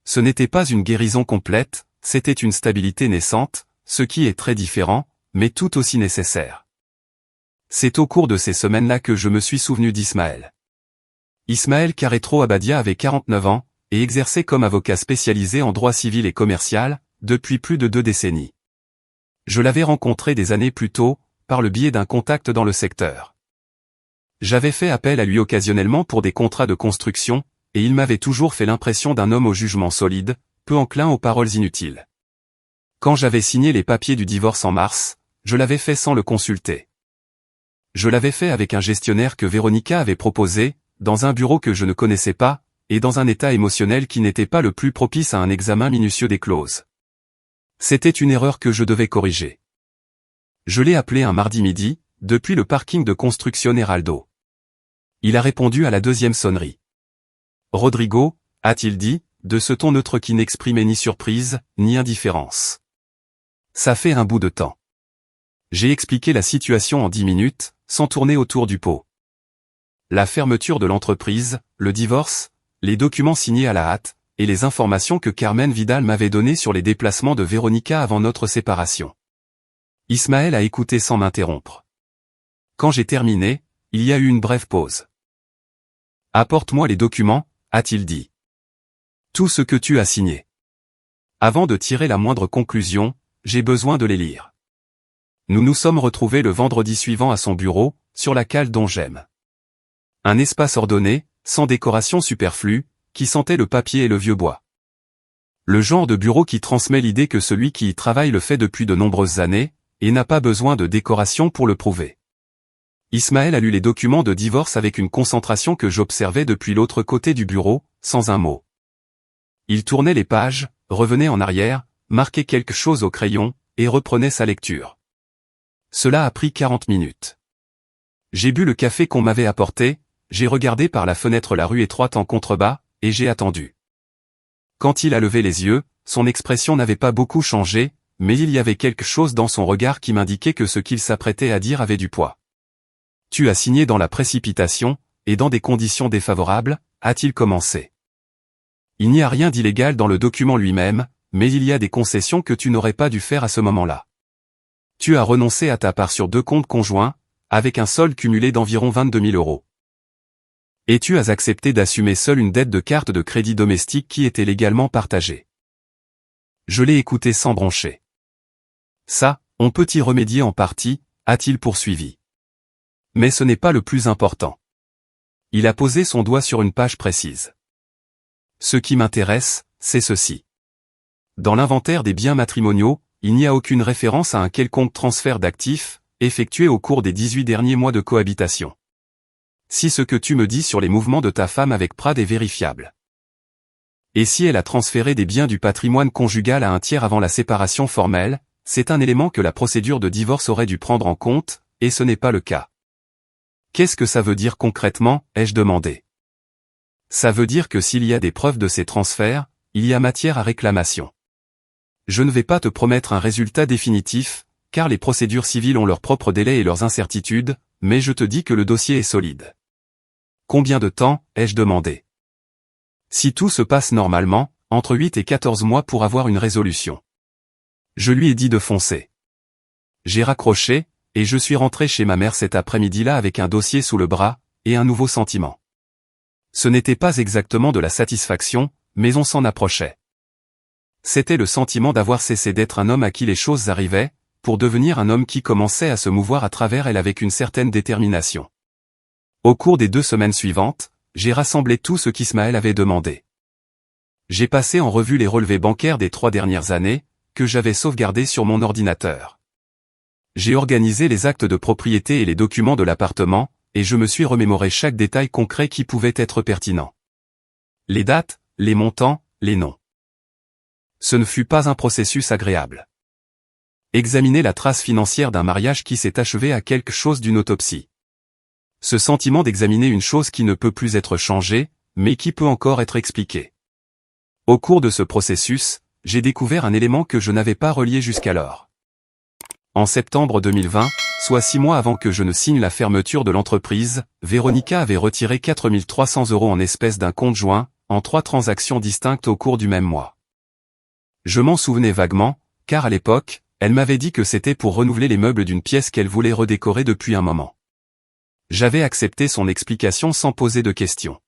Ce n'était pas une guérison complète, c'était une stabilité naissante, ce qui est très différent, mais tout aussi nécessaire. C'est au cours de ces semaines-là que je me suis souvenu d'Ismaël. Ismaël Carretro Abadia avait 49 ans, et exerçait comme avocat spécialisé en droit civil et commercial, depuis plus de 2 décennies. Je l'avais rencontré des années plus tôt, par le biais d'un contact dans le secteur. J'avais fait appel à lui occasionnellement pour des contrats de construction, et il m'avait toujours fait l'impression d'un homme au jugement solide, peu enclin aux paroles inutiles. Quand j'avais signé les papiers du divorce en mars, je l'avais fait sans le consulter. Je l'avais fait avec un gestionnaire que Véronica avait proposé, dans un bureau que je ne connaissais pas, et dans un état émotionnel qui n'était pas le plus propice à un examen minutieux des clauses. C'était une erreur que je devais corriger. Je l'ai appelé un mardi midi, depuis le parking de Construction Heraldo. Il a répondu à la 2e sonnerie. « Rodrigo », a-t-il dit, de ce ton neutre qui n'exprimait ni surprise, ni indifférence. Ça fait un bout de temps. J'ai expliqué la situation en 10 minutes, sans tourner autour du pot. La fermeture de l'entreprise, le divorce, les documents signés à la hâte, et les informations que Carmen Vidal m'avait données sur les déplacements de Véronica avant notre séparation. Ismaël a écouté sans m'interrompre. Quand j'ai terminé, il y a eu une brève pause. « Apporte-moi les documents », a-t-il dit. « Tout ce que tu as signé. Avant de tirer la moindre conclusion, j'ai besoin de les lire. » Nous nous sommes retrouvés le vendredi suivant à son bureau, sur la cale dont j'aime. Un espace ordonné, sans décoration superflue, qui sentait le papier et le vieux bois. Le genre de bureau qui transmet l'idée que celui qui y travaille le fait depuis de nombreuses années, et n'a pas besoin de décoration pour le prouver. Ismaël a lu les documents de divorce avec une concentration que j'observais depuis l'autre côté du bureau, sans un mot. Il tournait les pages, revenait en arrière, marquait quelque chose au crayon, et reprenait sa lecture. Cela a pris 40 minutes. J'ai bu le café qu'on m'avait apporté, j'ai regardé par la fenêtre la rue étroite en contrebas, et j'ai attendu. Quand il a levé les yeux, son expression n'avait pas beaucoup changé, mais il y avait quelque chose dans son regard qui m'indiquait que ce qu'il s'apprêtait à dire avait du poids. « Tu as signé dans la précipitation, et dans des conditions défavorables », a-t-il commencé. « Il n'y a rien d'illégal dans le document lui-même, mais il y a des concessions que tu n'aurais pas dû faire à ce moment-là. Tu as renoncé à ta part sur 2 comptes conjoints, avec un solde cumulé d'environ 22 000 €. Et tu as accepté d'assumer seul une dette de carte de crédit domestique qui était légalement partagée. » Je l'ai écouté sans broncher. « Ça, on peut y remédier en partie », a-t-il poursuivi. « Mais ce n'est pas le plus important. » Il a posé son doigt sur une page précise. « Ce qui m'intéresse, c'est ceci. Dans l'inventaire des biens matrimoniaux, il n'y a aucune référence à un quelconque transfert d'actifs, effectué au cours des 18 derniers mois de cohabitation. Si ce que tu me dis sur les mouvements de ta femme avec Prad est vérifiable. Et si elle a transféré des biens du patrimoine conjugal à un tiers avant la séparation formelle, c'est un élément que la procédure de divorce aurait dû prendre en compte, et ce n'est pas le cas. Qu'est-ce que ça veut dire concrètement, ai-je demandé. Ça veut dire que s'il y a des preuves de ces transferts, il y a matière à réclamation. Je ne vais pas te promettre un résultat définitif, car les procédures civiles ont leurs propres délais et leurs incertitudes, mais je te dis que le dossier est solide. Combien de temps, ai-je demandé. Si tout se passe normalement, entre 8 et 14 mois pour avoir une résolution. Je lui ai dit de foncer. J'ai raccroché, et je suis rentré chez ma mère cet après-midi-là avec un dossier sous le bras, et un nouveau sentiment. Ce n'était pas exactement de la satisfaction, mais on s'en approchait. C'était le sentiment d'avoir cessé d'être un homme à qui les choses arrivaient, pour devenir un homme qui commençait à se mouvoir à travers elle avec une certaine détermination. Au cours des 2 semaines suivantes, j'ai rassemblé tout ce qu'Ismaël avait demandé. J'ai passé en revue les relevés bancaires des 3 dernières années, que j'avais sauvegardés sur mon ordinateur. J'ai organisé les actes de propriété et les documents de l'appartement, et je me suis remémoré chaque détail concret qui pouvait être pertinent. Les dates, les montants, les noms. Ce ne fut pas un processus agréable. Examiner la trace financière d'un mariage qui s'est achevé à quelque chose d'une autopsie. Ce sentiment d'examiner une chose qui ne peut plus être changée, mais qui peut encore être expliquée. Au cours de ce processus, j'ai découvert un élément que je n'avais pas relié jusqu'alors. En septembre 2020, soit 6 mois avant que je ne signe la fermeture de l'entreprise, Véronica avait retiré 4 300 € en espèces d'un compte joint, en 3 transactions distinctes au cours du même mois. Je m'en souvenais vaguement, car à l'époque, elle m'avait dit que c'était pour renouveler les meubles d'une pièce qu'elle voulait redécorer depuis un moment. J'avais accepté son explication sans poser de questions.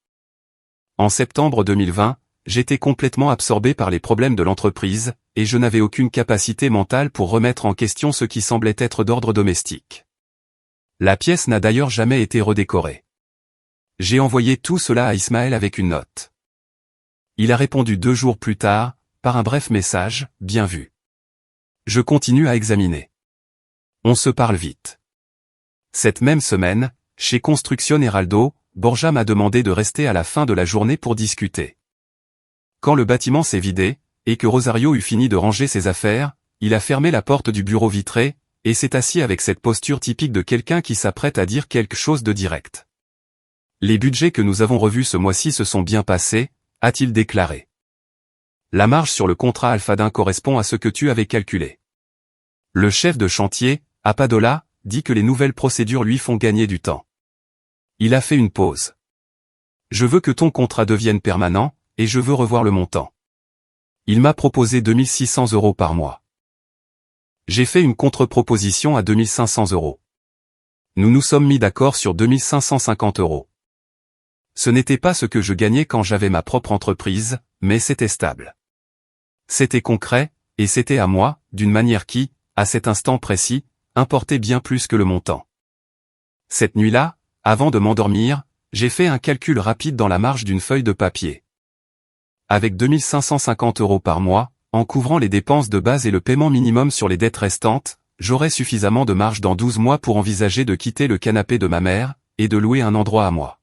En septembre 2020, j'étais complètement absorbé par les problèmes de l'entreprise, et je n'avais aucune capacité mentale pour remettre en question ce qui semblait être d'ordre domestique. La pièce n'a d'ailleurs jamais été redécorée. J'ai envoyé tout cela à Ismaël avec une note. Il a répondu 2 jours plus tard, par un bref message, « Bien vu. Je continue à examiner. On se parle vite. » Cette même semaine, chez Construction Heraldo, Borja m'a demandé de rester à la fin de la journée pour discuter. Quand le bâtiment s'est vidé, et que Rosario eut fini de ranger ses affaires, il a fermé la porte du bureau vitré, et s'est assis avec cette posture typique de quelqu'un qui s'apprête à dire quelque chose de direct. « Les budgets que nous avons revus ce mois-ci se sont bien passés », a-t-il déclaré. « La marge sur le contrat Alphadin correspond à ce que tu avais calculé. » Le chef de chantier, Apadola, dit que les nouvelles procédures lui font gagner du temps. Il a fait une pause. « Je veux que ton contrat devienne permanent, et je veux revoir le montant. » Il m'a proposé 2 600 € par mois. J'ai fait une contre-proposition à 2 500 €. Nous nous sommes mis d'accord sur 2 550 €. Ce n'était pas ce que je gagnais quand j'avais ma propre entreprise, mais c'était stable. C'était concret, et c'était à moi, d'une manière qui, à cet instant précis, importait bien plus que le montant. Cette nuit-là, avant de m'endormir, j'ai fait un calcul rapide dans la marge d'une feuille de papier. Avec 2 550 € par mois, en couvrant les dépenses de base et le paiement minimum sur les dettes restantes, j'aurais suffisamment de marge dans 12 mois pour envisager de quitter le canapé de ma mère, et de louer un endroit à moi.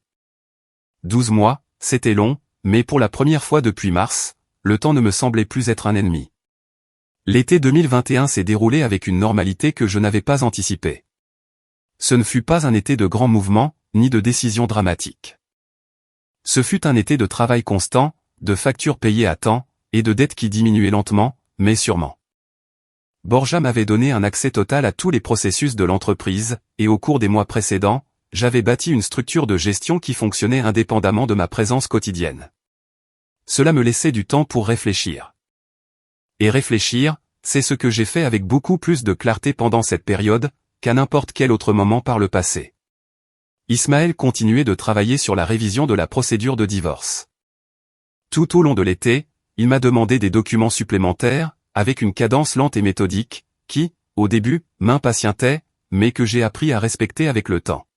12 mois, c'était long, mais pour la première fois depuis mars, le temps ne me semblait plus être un ennemi. L'été 2021 s'est déroulé avec une normalité que je n'avais pas anticipée. Ce ne fut pas un été de grands mouvements, ni de décisions dramatiques. Ce fut un été de travail constant, de factures payées à temps, et de dettes qui diminuaient lentement, mais sûrement. Borja m'avait donné un accès total à tous les processus de l'entreprise, et au cours des mois précédents, j'avais bâti une structure de gestion qui fonctionnait indépendamment de ma présence quotidienne. Cela me laissait du temps pour réfléchir. Et réfléchir, c'est ce que j'ai fait avec beaucoup plus de clarté pendant cette période, qu'à n'importe quel autre moment par le passé. Ismaël continuait de travailler sur la révision de la procédure de divorce. Tout au long de l'été, il m'a demandé des documents supplémentaires, avec une cadence lente et méthodique, qui, au début, m'impatientait, mais que j'ai appris à respecter avec le temps.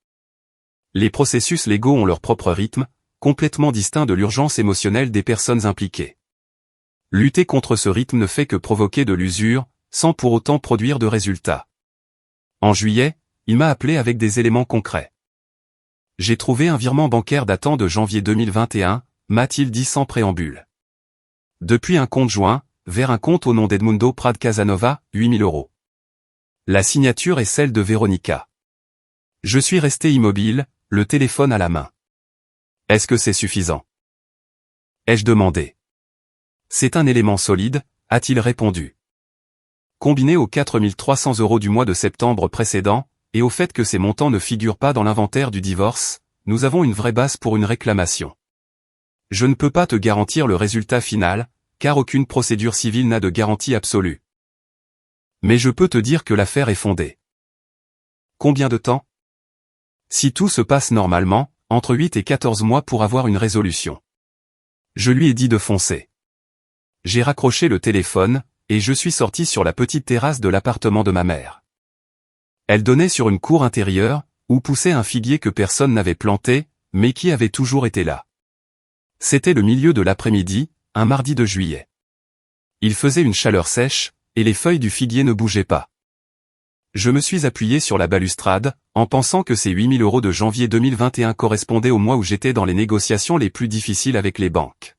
Les processus légaux ont leur propre rythme, complètement distinct de l'urgence émotionnelle des personnes impliquées. Lutter contre ce rythme ne fait que provoquer de l'usure, sans pour autant produire de résultats. En juillet, il m'a appelé avec des éléments concrets. J'ai trouvé un virement bancaire datant de janvier 2021, m'a-t-il dit sans préambule. Depuis un compte joint, vers un compte au nom d'Edmundo Prat Casanova, 8 000 €. La signature est celle de Véronica. Je suis resté immobile, le téléphone à la main. Est-ce que c'est suffisant? Ai-je demandé. C'est un élément solide, a-t-il répondu. Combiné aux 4 300 € du mois de septembre précédent, et au fait que ces montants ne figurent pas dans l'inventaire du divorce, nous avons une vraie base pour une réclamation. Je ne peux pas te garantir le résultat final, car aucune procédure civile n'a de garantie absolue. Mais je peux te dire que l'affaire est fondée. Combien de temps? Si tout se passe normalement, entre 8 et 14 mois pour avoir une résolution. Je lui ai dit de foncer. J'ai raccroché le téléphone, et je suis sorti sur la petite terrasse de l'appartement de ma mère. Elle donnait sur une cour intérieure, où poussait un figuier que personne n'avait planté, mais qui avait toujours été là. C'était le milieu de l'après-midi, un mardi de juillet. Il faisait une chaleur sèche, et les feuilles du figuier ne bougeaient pas. Je me suis appuyé sur la balustrade, en pensant que ces 8 000 € de janvier 2021 correspondaient au mois où j'étais dans les négociations les plus difficiles avec les banques.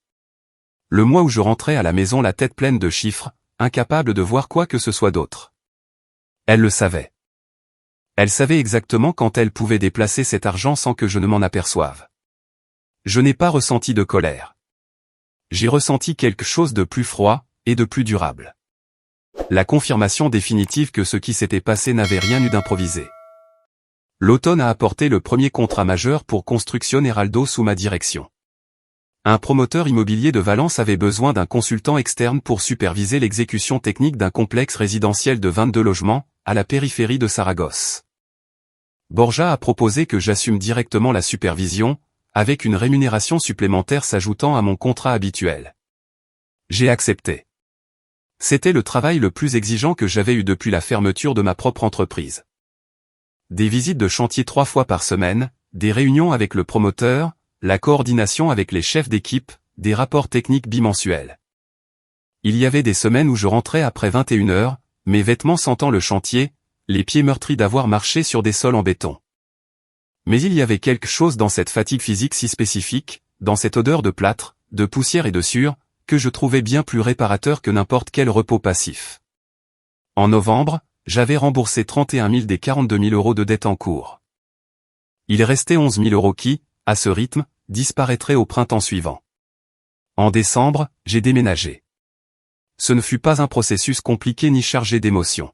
Le mois où je rentrais à la maison la tête pleine de chiffres, incapable de voir quoi que ce soit d'autre. Elle le savait. Elle savait exactement quand elle pouvait déplacer cet argent sans que je ne m'en aperçoive. Je n'ai pas ressenti de colère. J'ai ressenti quelque chose de plus froid, et de plus durable. La confirmation définitive que ce qui s'était passé n'avait rien eu d'improvisé. L'automne a apporté le premier contrat majeur pour Construction Heraldo sous ma direction. Un promoteur immobilier de Valence avait besoin d'un consultant externe pour superviser l'exécution technique d'un complexe résidentiel de 22 logements, à la périphérie de Saragosse. Borja a proposé que j'assume directement la supervision, avec une rémunération supplémentaire s'ajoutant à mon contrat habituel. J'ai accepté. C'était le travail le plus exigeant que j'avais eu depuis la fermeture de ma propre entreprise. Des visites de chantier 3 fois par semaine, des réunions avec le promoteur, la coordination avec les chefs d'équipe, des rapports techniques bimensuels. Il y avait des semaines où je rentrais après 21 heures, mes vêtements sentant le chantier, les pieds meurtris d'avoir marché sur des sols en béton. Mais il y avait quelque chose dans cette fatigue physique si spécifique, dans cette odeur de plâtre, de poussière et de sueur, que je trouvais bien plus réparateur que n'importe quel repos passif. En novembre, j'avais remboursé 31 000 des 42 000 euros de dette en cours. Il restait 11 000 euros qui, à ce rythme, disparaîtraient au printemps suivant. En décembre, j'ai déménagé. Ce ne fut pas un processus compliqué ni chargé d'émotions.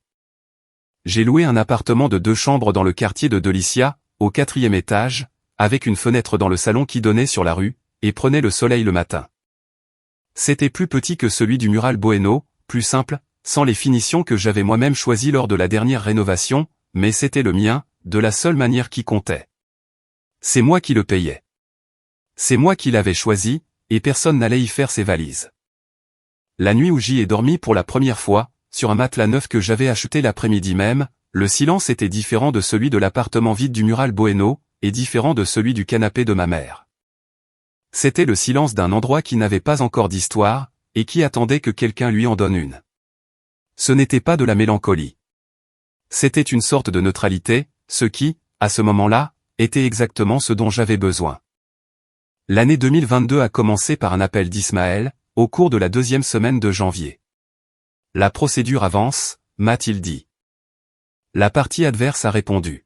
J'ai loué un appartement de 2 chambres dans le quartier de Delicia, au 4e étage, avec une fenêtre dans le salon qui donnait sur la rue, et prenait le soleil le matin. C'était plus petit que celui du Mural Bueno, plus simple, sans les finitions que j'avais moi-même choisies lors de la dernière rénovation, mais c'était le mien, de la seule manière qui comptait. C'est moi qui le payais. C'est moi qui l'avais choisi, et personne n'allait y faire ses valises. La nuit où j'y ai dormi pour la première fois, sur un matelas neuf que j'avais acheté l'après-midi même, le silence était différent de celui de l'appartement vide du Mural Bueno, et différent de celui du canapé de ma mère. C'était le silence d'un endroit qui n'avait pas encore d'histoire, et qui attendait que quelqu'un lui en donne une. Ce n'était pas de la mélancolie. C'était une sorte de neutralité, ce qui, à ce moment-là, était exactement ce dont j'avais besoin. L'année 2022 a commencé par un appel d'Ismaël, au cours de la 2e semaine de janvier. La procédure avance, m'a-t-il dit. La partie adverse a répondu.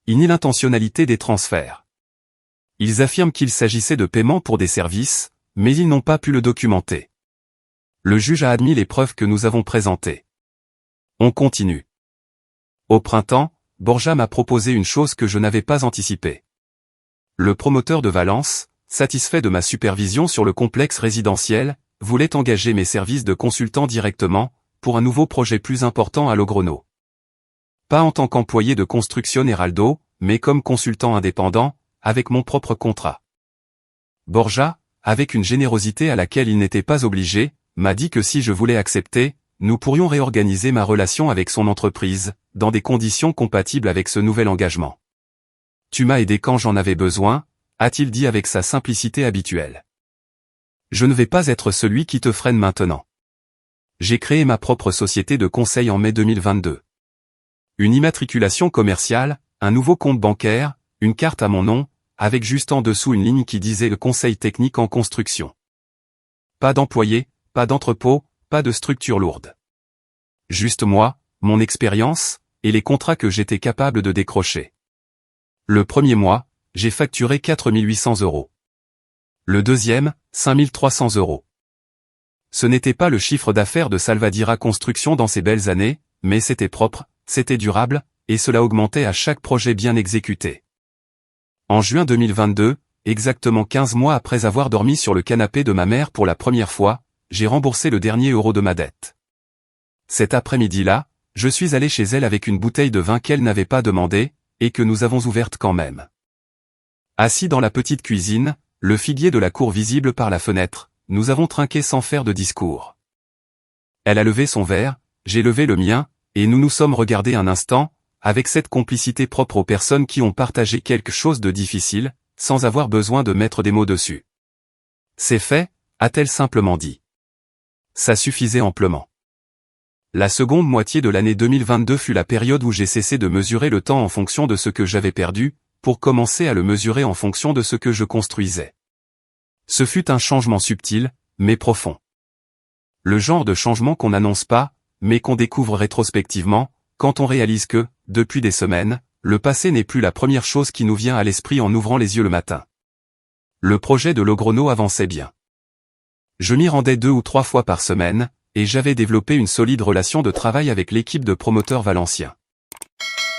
Il nie l'intentionnalité des transferts. Ils affirment qu'il s'agissait de paiements pour des services, mais ils n'ont pas pu le documenter. Le juge a admis les preuves que nous avons présentées. On continue. Au printemps, Borja m'a proposé une chose que je n'avais pas anticipée. Le promoteur de Valence, satisfait de ma supervision sur le complexe résidentiel, voulait engager mes services de consultant directement, pour un nouveau projet plus important à Logrono. Pas en tant qu'employé de Construction Heraldo, mais comme consultant indépendant, avec mon propre contrat. Borja, avec une générosité à laquelle il n'était pas obligé, m'a dit que si je voulais accepter, nous pourrions réorganiser ma relation avec son entreprise, dans des conditions compatibles avec ce nouvel engagement. Tu m'as aidé quand j'en avais besoin, a-t-il dit avec sa simplicité habituelle. Je ne vais pas être celui qui te freine maintenant. J'ai créé ma propre société de conseil en mai 2022. Une immatriculation commerciale, un nouveau compte bancaire, une carte à mon nom, avec juste en dessous une ligne qui disait le conseil technique en construction. Pas d'employés, pas d'entrepôt, pas de structure lourde. Juste moi, mon expérience, et les contrats que j'étais capable de décrocher. Le premier mois, j'ai facturé 4 800 euros. Le deuxième, 5 300 euros. Ce n'était pas le chiffre d'affaires de Salvadira Construction dans ces belles années, mais c'était propre, c'était durable, et cela augmentait à chaque projet bien exécuté. En juin 2022, exactement 15 mois après avoir dormi sur le canapé de ma mère pour la première fois, j'ai remboursé le dernier euro de ma dette. Cet après-midi-là, je suis allé chez elle avec une bouteille de vin qu'elle n'avait pas demandé, et que nous avons ouverte quand même. Assis dans la petite cuisine, le figuier de la cour visible par la fenêtre, nous avons trinqué sans faire de discours. Elle a levé son verre, j'ai levé le mien, et nous nous sommes regardés un instant, avec cette complicité propre aux personnes qui ont partagé quelque chose de difficile, sans avoir besoin de mettre des mots dessus. C'est fait, a-t-elle simplement dit. Ça suffisait amplement. La seconde moitié de l'année 2022 fut la période où j'ai cessé de mesurer le temps en fonction de ce que j'avais perdu, pour commencer à le mesurer en fonction de ce que je construisais. Ce fut un changement subtil, mais profond. Le genre de changement qu'on n'annonce pas, mais qu'on découvre rétrospectivement, quand on réalise que, depuis des semaines, le passé n'est plus la première chose qui nous vient à l'esprit en ouvrant les yeux le matin. Le projet de Logrono avançait bien. Je m'y rendais 2 ou 3 fois par semaine, et j'avais développé une solide relation de travail avec l'équipe de promoteurs valenciens.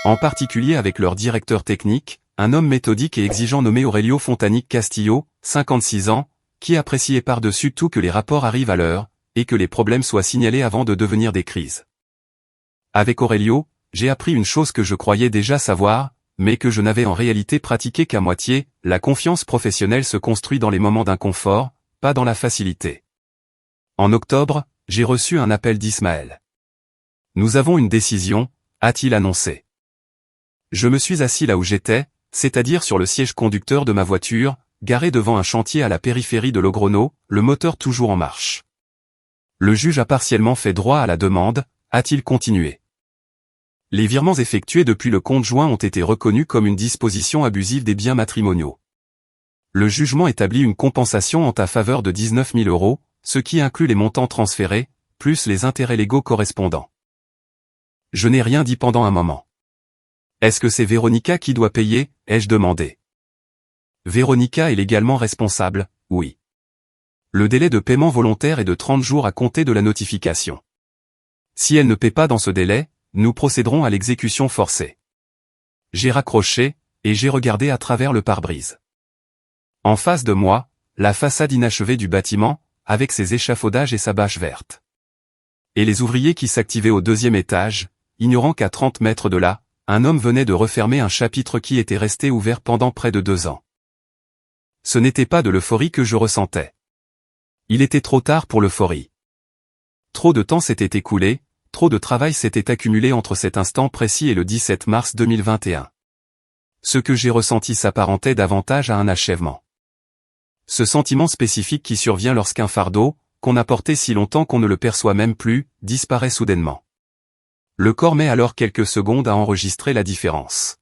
En particulier avec leur directeur technique, un homme méthodique et exigeant nommé Aurelio Fontanic Castillo, 56 ans, qui appréciait par-dessus tout que les rapports arrivent à l'heure, et que les problèmes soient signalés avant de devenir des crises. Avec Aurelio, j'ai appris une chose que je croyais déjà savoir, mais que je n'avais en réalité pratiqué qu'à moitié: la confiance professionnelle se construit dans les moments d'inconfort, pas dans la facilité. En octobre, j'ai reçu un appel d'Ismaël. Nous avons une décision, a-t-il annoncé. Je me suis assis là où j'étais, c'est-à-dire sur le siège conducteur de ma voiture, garé devant un chantier à la périphérie de Logrono, le moteur toujours en marche. Le juge a partiellement fait droit à la demande, a-t-il continué. Les virements effectués depuis le compte joint ont été reconnus comme une disposition abusive des biens matrimoniaux. Le jugement établit une compensation en ta faveur de 19 000 €, ce qui inclut les montants transférés, plus les intérêts légaux correspondants. Je n'ai rien dit pendant un moment. Est-ce que c'est Véronica qui doit payer, ai-je demandé. Véronica est légalement responsable, oui. Le délai de paiement volontaire est de 30 jours à compter de la notification. Si elle ne paie pas dans ce délai, nous procéderons à l'exécution forcée. J'ai raccroché, et j'ai regardé à travers le pare-brise. En face de moi, la façade inachevée du bâtiment, avec ses échafaudages et sa bâche verte. Et les ouvriers qui s'activaient au 2e étage, ignorant qu'à 30 mètres de là, un homme venait de refermer un chapitre qui était resté ouvert pendant près de 2 ans. Ce n'était pas de l'euphorie que je ressentais. Il était trop tard pour l'euphorie. Trop de temps s'était écoulé, trop de travail s'était accumulé entre cet instant précis et le 17 mars 2021. Ce que j'ai ressenti s'apparentait davantage à un achèvement. Ce sentiment spécifique qui survient lorsqu'un fardeau, qu'on a porté si longtemps qu'on ne le perçoit même plus, disparaît soudainement. Le corps met alors quelques secondes à enregistrer la différence.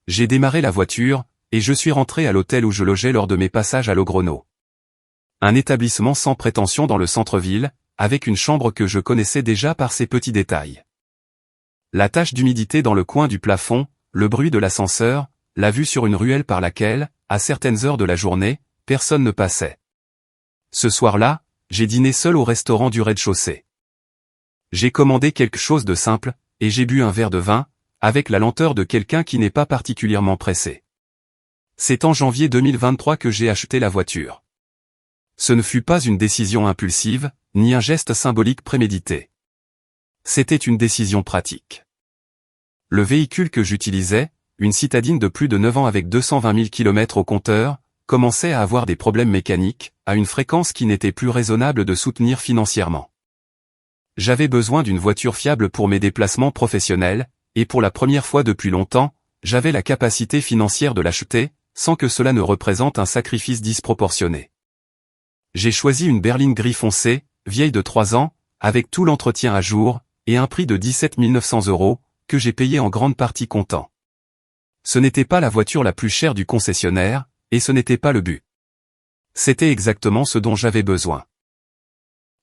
J'ai démarré la voiture, et je suis rentré à l'hôtel où je logeais lors de mes passages à Logrono. Un établissement sans prétention dans le centre-ville, avec une chambre que je connaissais déjà par ses petits détails. La tache d'humidité dans le coin du plafond, le bruit de l'ascenseur, la vue sur une ruelle par laquelle, à certaines heures de la journée, personne ne passait. Ce soir-là, j'ai dîné seul au restaurant du rez-de-chaussée. J'ai commandé quelque chose de simple, et j'ai bu un verre de vin, avec la lenteur de quelqu'un qui n'est pas particulièrement pressé. C'est en janvier 2023 que j'ai acheté la voiture. Ce ne fut pas une décision impulsive, ni un geste symbolique prémédité. C'était une décision pratique. Le véhicule que j'utilisais, une citadine de plus de 9 ans avec 220 000 km au compteur, commençait à avoir des problèmes mécaniques, à une fréquence qui n'était plus raisonnable de soutenir financièrement. J'avais besoin d'une voiture fiable pour mes déplacements professionnels, et pour la première fois depuis longtemps, j'avais la capacité financière de l'acheter, sans que cela ne représente un sacrifice disproportionné. J'ai choisi une berline gris foncé, vieille de 3 ans, avec tout l'entretien à jour, et un prix de 17 900 €, que j'ai payé en grande partie comptant. Ce n'était pas la voiture la plus chère du concessionnaire, et ce n'était pas le but. C'était exactement ce dont j'avais besoin.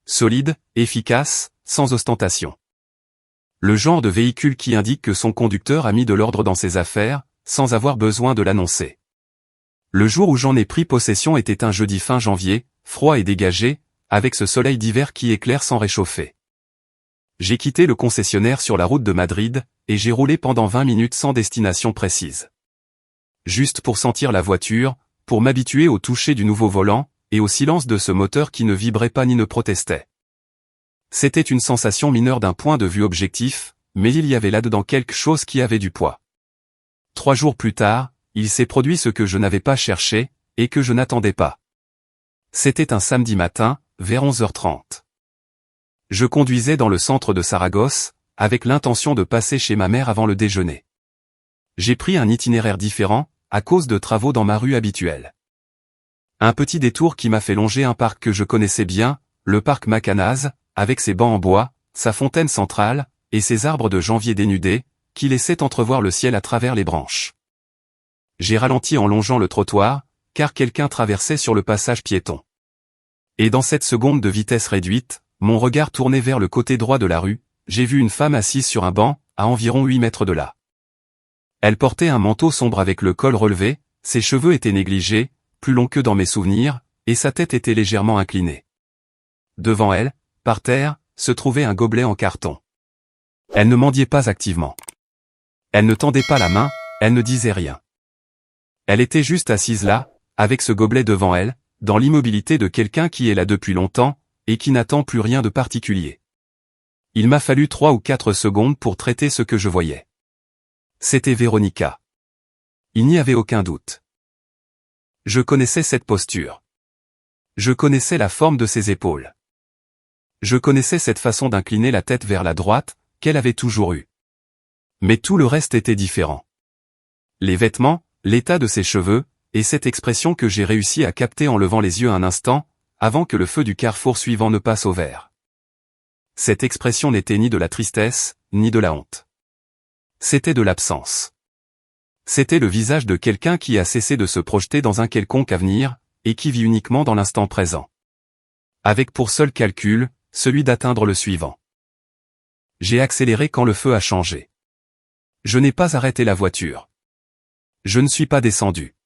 Solide, efficace, sans ostentation. Le genre de véhicule qui indique que son conducteur a mis de l'ordre dans ses affaires, sans avoir besoin de l'annoncer. Le jour où j'en ai pris possession était un jeudi fin janvier, froid et dégagé, avec ce soleil d'hiver qui éclaire sans réchauffer. J'ai quitté le concessionnaire sur la route de Madrid, et j'ai roulé pendant 20 minutes sans destination précise. Juste pour sentir la voiture, pour m'habituer au toucher du nouveau volant, et au silence de ce moteur qui ne vibrait pas ni ne protestait. C'était une sensation mineure d'un point de vue objectif, mais il y avait là-dedans quelque chose qui avait du poids. 3 jours plus tard, il s'est produit ce que je n'avais pas cherché, et que je n'attendais pas. C'était un samedi matin, vers 11h30. Je conduisais dans le centre de Saragosse, avec l'intention de passer chez ma mère avant le déjeuner. J'ai pris un itinéraire différent, à cause de travaux dans ma rue habituelle. Un petit détour qui m'a fait longer un parc que je connaissais bien, le parc Macanaz, avec ses bancs en bois, sa fontaine centrale, et ses arbres de janvier dénudés, qui laissaient entrevoir le ciel à travers les branches. J'ai ralenti en longeant le trottoir, car quelqu'un traversait sur le passage piéton. Et dans cette seconde de vitesse réduite, mon regard tourné vers le côté droit de la rue, j'ai vu une femme assise sur un banc, à environ 8 mètres de là. Elle portait un manteau sombre avec le col relevé, ses cheveux étaient négligés, plus longs que dans mes souvenirs, et sa tête était légèrement inclinée. Devant elle, par terre, se trouvait un gobelet en carton. Elle ne mendiait pas activement. Elle ne tendait pas la main, elle ne disait rien. Elle était juste assise là, avec ce gobelet devant elle, dans l'immobilité de quelqu'un qui est là depuis longtemps, et qui n'attend plus rien de particulier. Il m'a fallu 3 ou 4 secondes pour traiter ce que je voyais. C'était Véronica. Il n'y avait aucun doute. Je connaissais cette posture. Je connaissais la forme de ses épaules. Je connaissais cette façon d'incliner la tête vers la droite, qu'elle avait toujours eue. Mais tout le reste était différent. Les vêtements, l'état de ses cheveux, et cette expression que j'ai réussi à capter en levant les yeux un instant, avant que le feu du carrefour suivant ne passe au vert. Cette expression n'était ni de la tristesse, ni de la honte. C'était de l'absence. C'était le visage de quelqu'un qui a cessé de se projeter dans un quelconque avenir, et qui vit uniquement dans l'instant présent. Avec pour seul calcul, celui d'atteindre le suivant. J'ai accéléré quand le feu a changé. Je n'ai pas arrêté la voiture. Je ne suis pas descendu.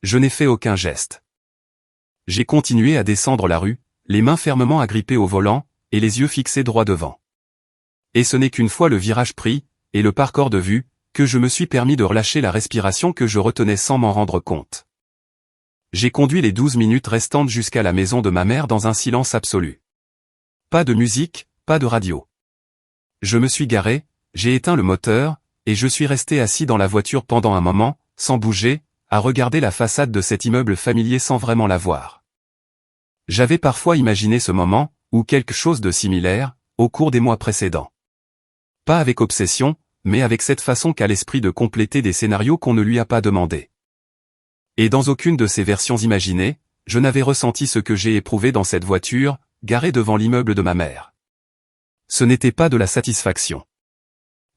Je n'ai fait aucun geste. J'ai continué à descendre la rue, les mains fermement agrippées au volant, et les yeux fixés droit devant. Et ce n'est qu'une fois le virage pris, et le parcours de vue, que je me suis permis de relâcher la respiration que je retenais sans m'en rendre compte. J'ai conduit les 12 minutes restantes jusqu'à la maison de ma mère dans un silence absolu. Pas de musique, pas de radio. Je me suis garé, j'ai éteint le moteur, et je suis resté assis dans la voiture pendant un moment, sans bouger, à regarder la façade de cet immeuble familier sans vraiment la voir. J'avais parfois imaginé ce moment, ou quelque chose de similaire, au cours des mois précédents. Pas avec obsession, mais avec cette façon qu'a l'esprit de compléter des scénarios qu'on ne lui a pas demandé. Et dans aucune de ces versions imaginées, je n'avais ressenti ce que j'ai éprouvé dans cette voiture, garée devant l'immeuble de ma mère. Ce n'était pas de la satisfaction.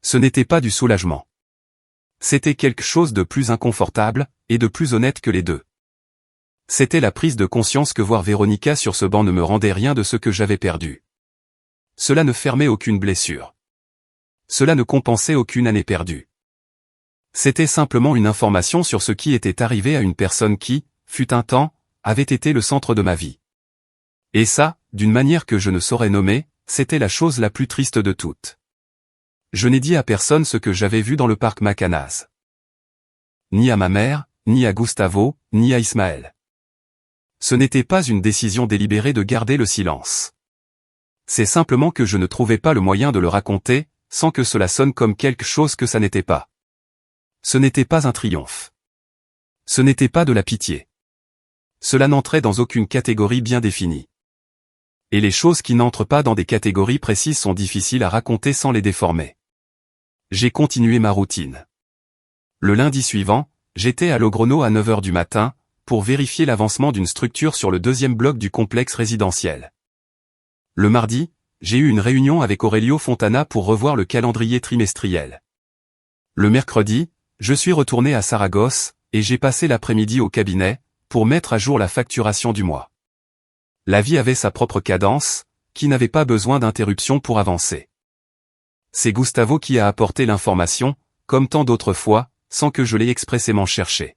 Ce n'était pas du soulagement. C'était quelque chose de plus inconfortable, et de plus honnête que les deux. C'était la prise de conscience que voir Véronica sur ce banc ne me rendait rien de ce que j'avais perdu. Cela ne fermait aucune blessure. Cela ne compensait aucune année perdue. C'était simplement une information sur ce qui était arrivé à une personne qui, fut un temps, avait été le centre de ma vie. Et ça, d'une manière que je ne saurais nommer, c'était la chose la plus triste de toutes. Je n'ai dit à personne ce que j'avais vu dans le parc Macanaz. Ni à ma mère, ni à Gustavo, ni à Ismaël. Ce n'était pas une décision délibérée de garder le silence. C'est simplement que je ne trouvais pas le moyen de le raconter, sans que cela sonne comme quelque chose que ça n'était pas. Ce n'était pas un triomphe. Ce n'était pas de la pitié. Cela n'entrait dans aucune catégorie bien définie. Et les choses qui n'entrent pas dans des catégories précises sont difficiles à raconter sans les déformer. J'ai continué ma routine. Le lundi suivant, j'étais à Logrono à 9 h du matin, pour vérifier l'avancement d'une structure sur le 2e bloc du complexe résidentiel. Le mardi, j'ai eu une réunion avec Aurelio Fontana pour revoir le calendrier trimestriel. Le mercredi, je suis retourné à Saragosse, et j'ai passé l'après-midi au cabinet, pour mettre à jour la facturation du mois. La vie avait sa propre cadence, qui n'avait pas besoin d'interruption pour avancer. C'est Gustavo qui a apporté l'information, comme tant d'autres fois, sans que je l'aie expressément cherché.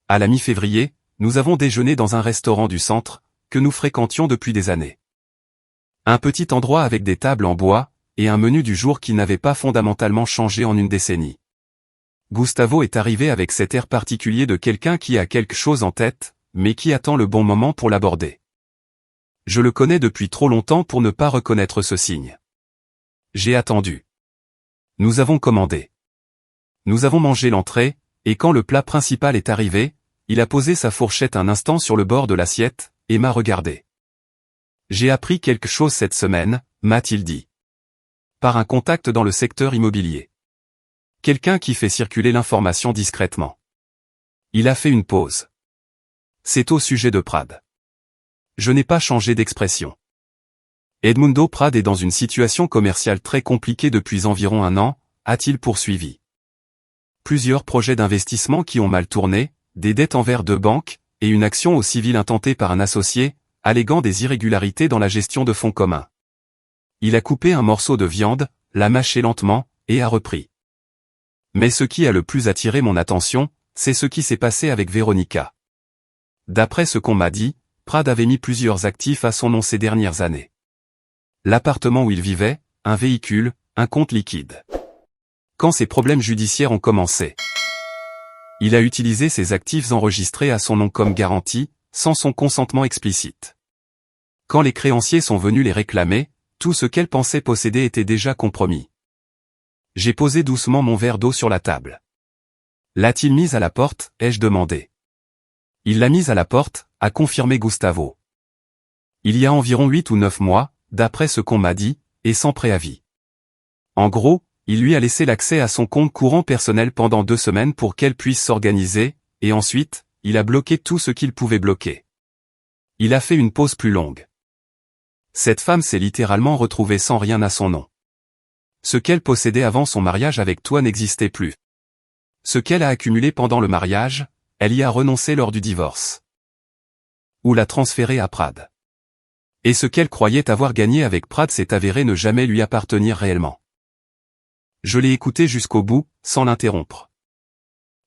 À la mi-février, nous avons déjeuné dans un restaurant du centre, que nous fréquentions depuis des années. Un petit endroit avec des tables en bois, et un menu du jour qui n'avait pas fondamentalement changé en une décennie. Gustavo est arrivé avec cet air particulier de quelqu'un qui a quelque chose en tête, mais qui attend le bon moment pour l'aborder. Je le connais depuis trop longtemps pour ne pas reconnaître ce signe. J'ai attendu. Nous avons commandé. Nous avons mangé l'entrée, et quand le plat principal est arrivé, il a posé sa fourchette un instant sur le bord de l'assiette, et m'a regardé. J'ai appris quelque chose cette semaine, m'a-t-il dit. Par un contact dans le secteur immobilier. Quelqu'un qui fait circuler l'information discrètement. Il a fait une pause. C'est au sujet de Prades. Je n'ai pas changé d'expression. Edmundo Prades est dans une situation commerciale très compliquée depuis environ un an, a-t-il poursuivi. Plusieurs projets d'investissement qui ont mal tourné, des dettes envers 2 banques, et une action au civil intentée par un associé, alléguant des irrégularités dans la gestion de fonds communs. Il a coupé un morceau de viande, l'a mâché lentement, et a repris. Mais ce qui a le plus attiré mon attention, c'est ce qui s'est passé avec Véronica. D'après ce qu'on m'a dit, Prad avait mis plusieurs actifs à son nom ces dernières années. L'appartement où il vivait, un véhicule, un compte liquide. Quand ses problèmes judiciaires ont commencé, il a utilisé ses actifs enregistrés à son nom comme garantie, sans son consentement explicite. Quand les créanciers sont venus les réclamer, tout ce qu'elle pensait posséder était déjà compromis. J'ai posé doucement mon verre d'eau sur la table. L'a-t-il mise à la porte, ai-je demandé. Il l'a mise à la porte, a confirmé Gustavo. Il y a environ 8 ou 9 mois, d'après ce qu'on m'a dit, et sans préavis. En gros, il lui a laissé l'accès à son compte courant personnel pendant 2 semaines pour qu'elle puisse s'organiser, et ensuite, il a bloqué tout ce qu'il pouvait bloquer. Il a fait une pause plus longue. Cette femme s'est littéralement retrouvée sans rien à son nom. Ce qu'elle possédait avant son mariage avec toi n'existait plus. Ce qu'elle a accumulé pendant le mariage, elle y a renoncé lors du divorce. Ou l'a transféré à Prad. Et ce qu'elle croyait avoir gagné avec Prad s'est avéré ne jamais lui appartenir réellement. Je l'ai écouté jusqu'au bout, sans l'interrompre.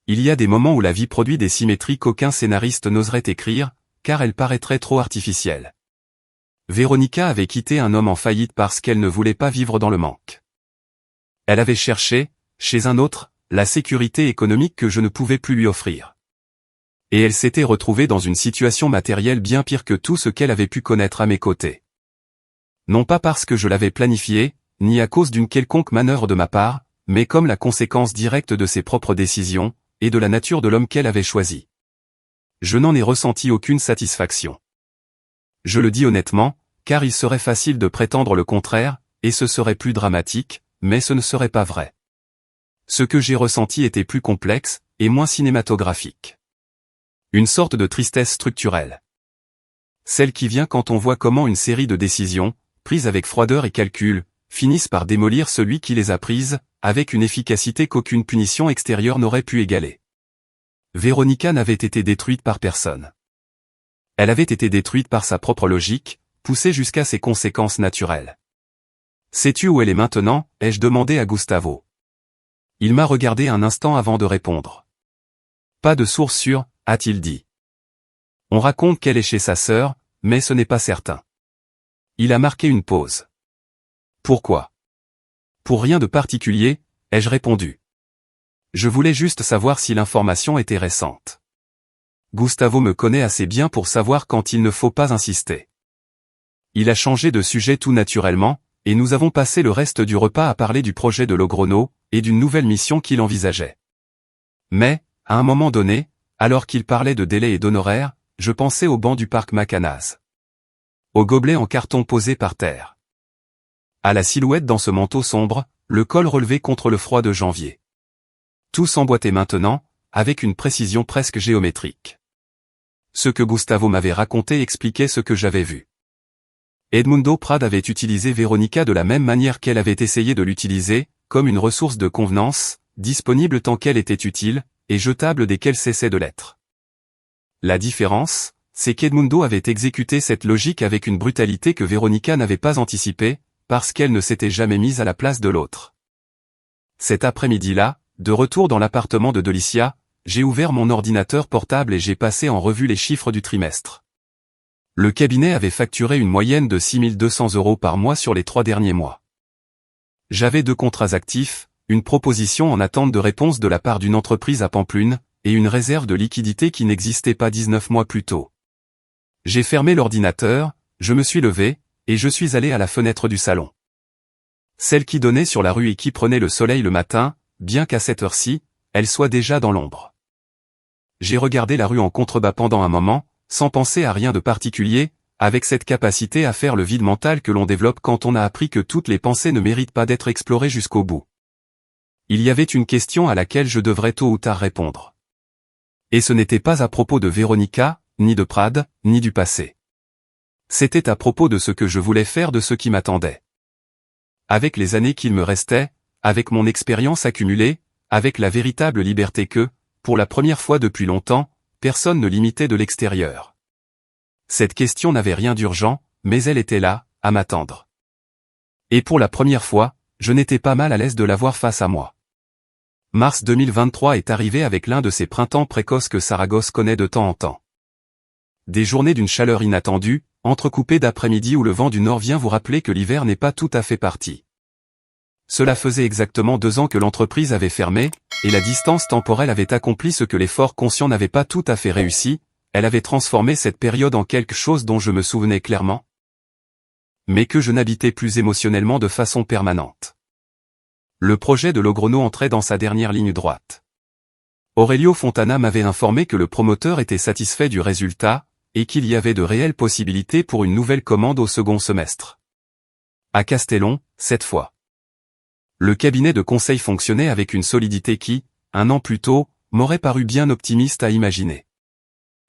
Il y a des moments où la vie produit des symétries qu'aucun scénariste n'oserait écrire, car elle paraîtrait trop artificielle. Véronica avait quitté un homme en faillite parce qu'elle ne voulait pas vivre dans le manque. Elle avait cherché, chez un autre, la sécurité économique que je ne pouvais plus lui offrir. Et elle s'était retrouvée dans une situation matérielle bien pire que tout ce qu'elle avait pu connaître à mes côtés. Non pas parce que je l'avais planifié, ni à cause d'une quelconque manœuvre de ma part, mais comme la conséquence directe de ses propres décisions, et de la nature de l'homme qu'elle avait choisi. Je n'en ai ressenti aucune satisfaction. Je le dis honnêtement, car il serait facile de prétendre le contraire, et ce serait plus dramatique, mais ce ne serait pas vrai. Ce que j'ai ressenti était plus complexe, et moins cinématographique. Une sorte de tristesse structurelle. Celle qui vient quand on voit comment une série de décisions, prises avec froideur et calcul, finissent par démolir celui qui les a prises, avec une efficacité qu'aucune punition extérieure n'aurait pu égaler. Véronica n'avait été détruite par personne. Elle avait été détruite par sa propre logique, poussée jusqu'à ses conséquences naturelles. Sais-tu où elle est maintenant, ai-je demandé à Gustavo. Il m'a regardé un instant avant de répondre. Pas de source sûre, a-t-il dit. On raconte qu'elle est chez sa sœur, mais ce n'est pas certain. Il a marqué une pause. Pourquoi? Pour rien de particulier, ai-je répondu. Je voulais juste savoir si l'information était récente. Gustavo me connaît assez bien pour savoir quand il ne faut pas insister. Il a changé de sujet tout naturellement, et nous avons passé le reste du repas à parler du projet de Logrono, et d'une nouvelle mission qu'il envisageait. Mais, à un moment donné, alors qu'il parlait de délais et d'honoraires, je pensais au banc du parc Macanaz. Au gobelet en carton posé par terre. À la silhouette dans ce manteau sombre, le col relevé contre le froid de janvier. Tout s'emboîtait maintenant, avec une précision presque géométrique. Ce que Gustavo m'avait raconté expliquait ce que j'avais vu. Edmundo Prad avait utilisé Véronica de la même manière qu'elle avait essayé de l'utiliser, comme une ressource de convenance, disponible tant qu'elle était utile, et jetable dès qu'elle cessait de l'être. La différence, c'est qu'Edmundo avait exécuté cette logique avec une brutalité que Véronica n'avait pas anticipée, parce qu'elle ne s'était jamais mise à la place de l'autre. Cet après-midi-là, de retour dans l'appartement de Delicia, j'ai ouvert mon ordinateur portable et j'ai passé en revue les chiffres du trimestre. Le cabinet avait facturé une moyenne de 6 200 € par mois sur les 3 derniers mois. J'avais 2 contrats actifs, une proposition en attente de réponse de la part d'une entreprise à Pamplune, et une réserve de liquidité qui n'existait pas 19 mois plus tôt. J'ai fermé l'ordinateur, je me suis levé, et je suis allé à la fenêtre du salon. Celle qui donnait sur la rue et qui prenait le soleil le matin, bien qu'à cette heure-ci, elle soit déjà dans l'ombre. J'ai regardé la rue en contrebas pendant un moment, sans penser à rien de particulier, avec cette capacité à faire le vide mental que l'on développe quand on a appris que toutes les pensées ne méritent pas d'être explorées jusqu'au bout. Il y avait une question à laquelle je devrais tôt ou tard répondre. Et ce n'était pas à propos de Véronica, ni de Prad, ni du passé. C'était à propos de ce que je voulais faire de ce qui m'attendait. Avec les années qu'il me restait, avec mon expérience accumulée, avec la véritable liberté que, pour la première fois depuis longtemps, personne ne limitait de l'extérieur. Cette question n'avait rien d'urgent, mais elle était là, à m'attendre. Et pour la première fois, je n'étais pas mal à l'aise de l'avoir face à moi. Mars 2023 est arrivé avec l'un de ces printemps précoces que Saragosse connaît de temps en temps. Des journées d'une chaleur inattendue, entrecoupées d'après-midi où le vent du nord vient vous rappeler que l'hiver n'est pas tout à fait parti. Cela faisait exactement 2 ans que l'entreprise avait fermé, et la distance temporelle avait accompli ce que l'effort conscient n'avait pas tout à fait réussi, elle avait transformé cette période en quelque chose dont je me souvenais clairement, mais que je n'habitais plus émotionnellement de façon permanente. Le projet de Logrono entrait dans sa dernière ligne droite. Aurelio Fontana m'avait informé que le promoteur était satisfait du résultat, et qu'il y avait de réelles possibilités pour une nouvelle commande au second semestre. À Castellon, cette fois. Le cabinet de conseil fonctionnait avec une solidité qui, 1 an plus tôt, m'aurait paru bien optimiste à imaginer.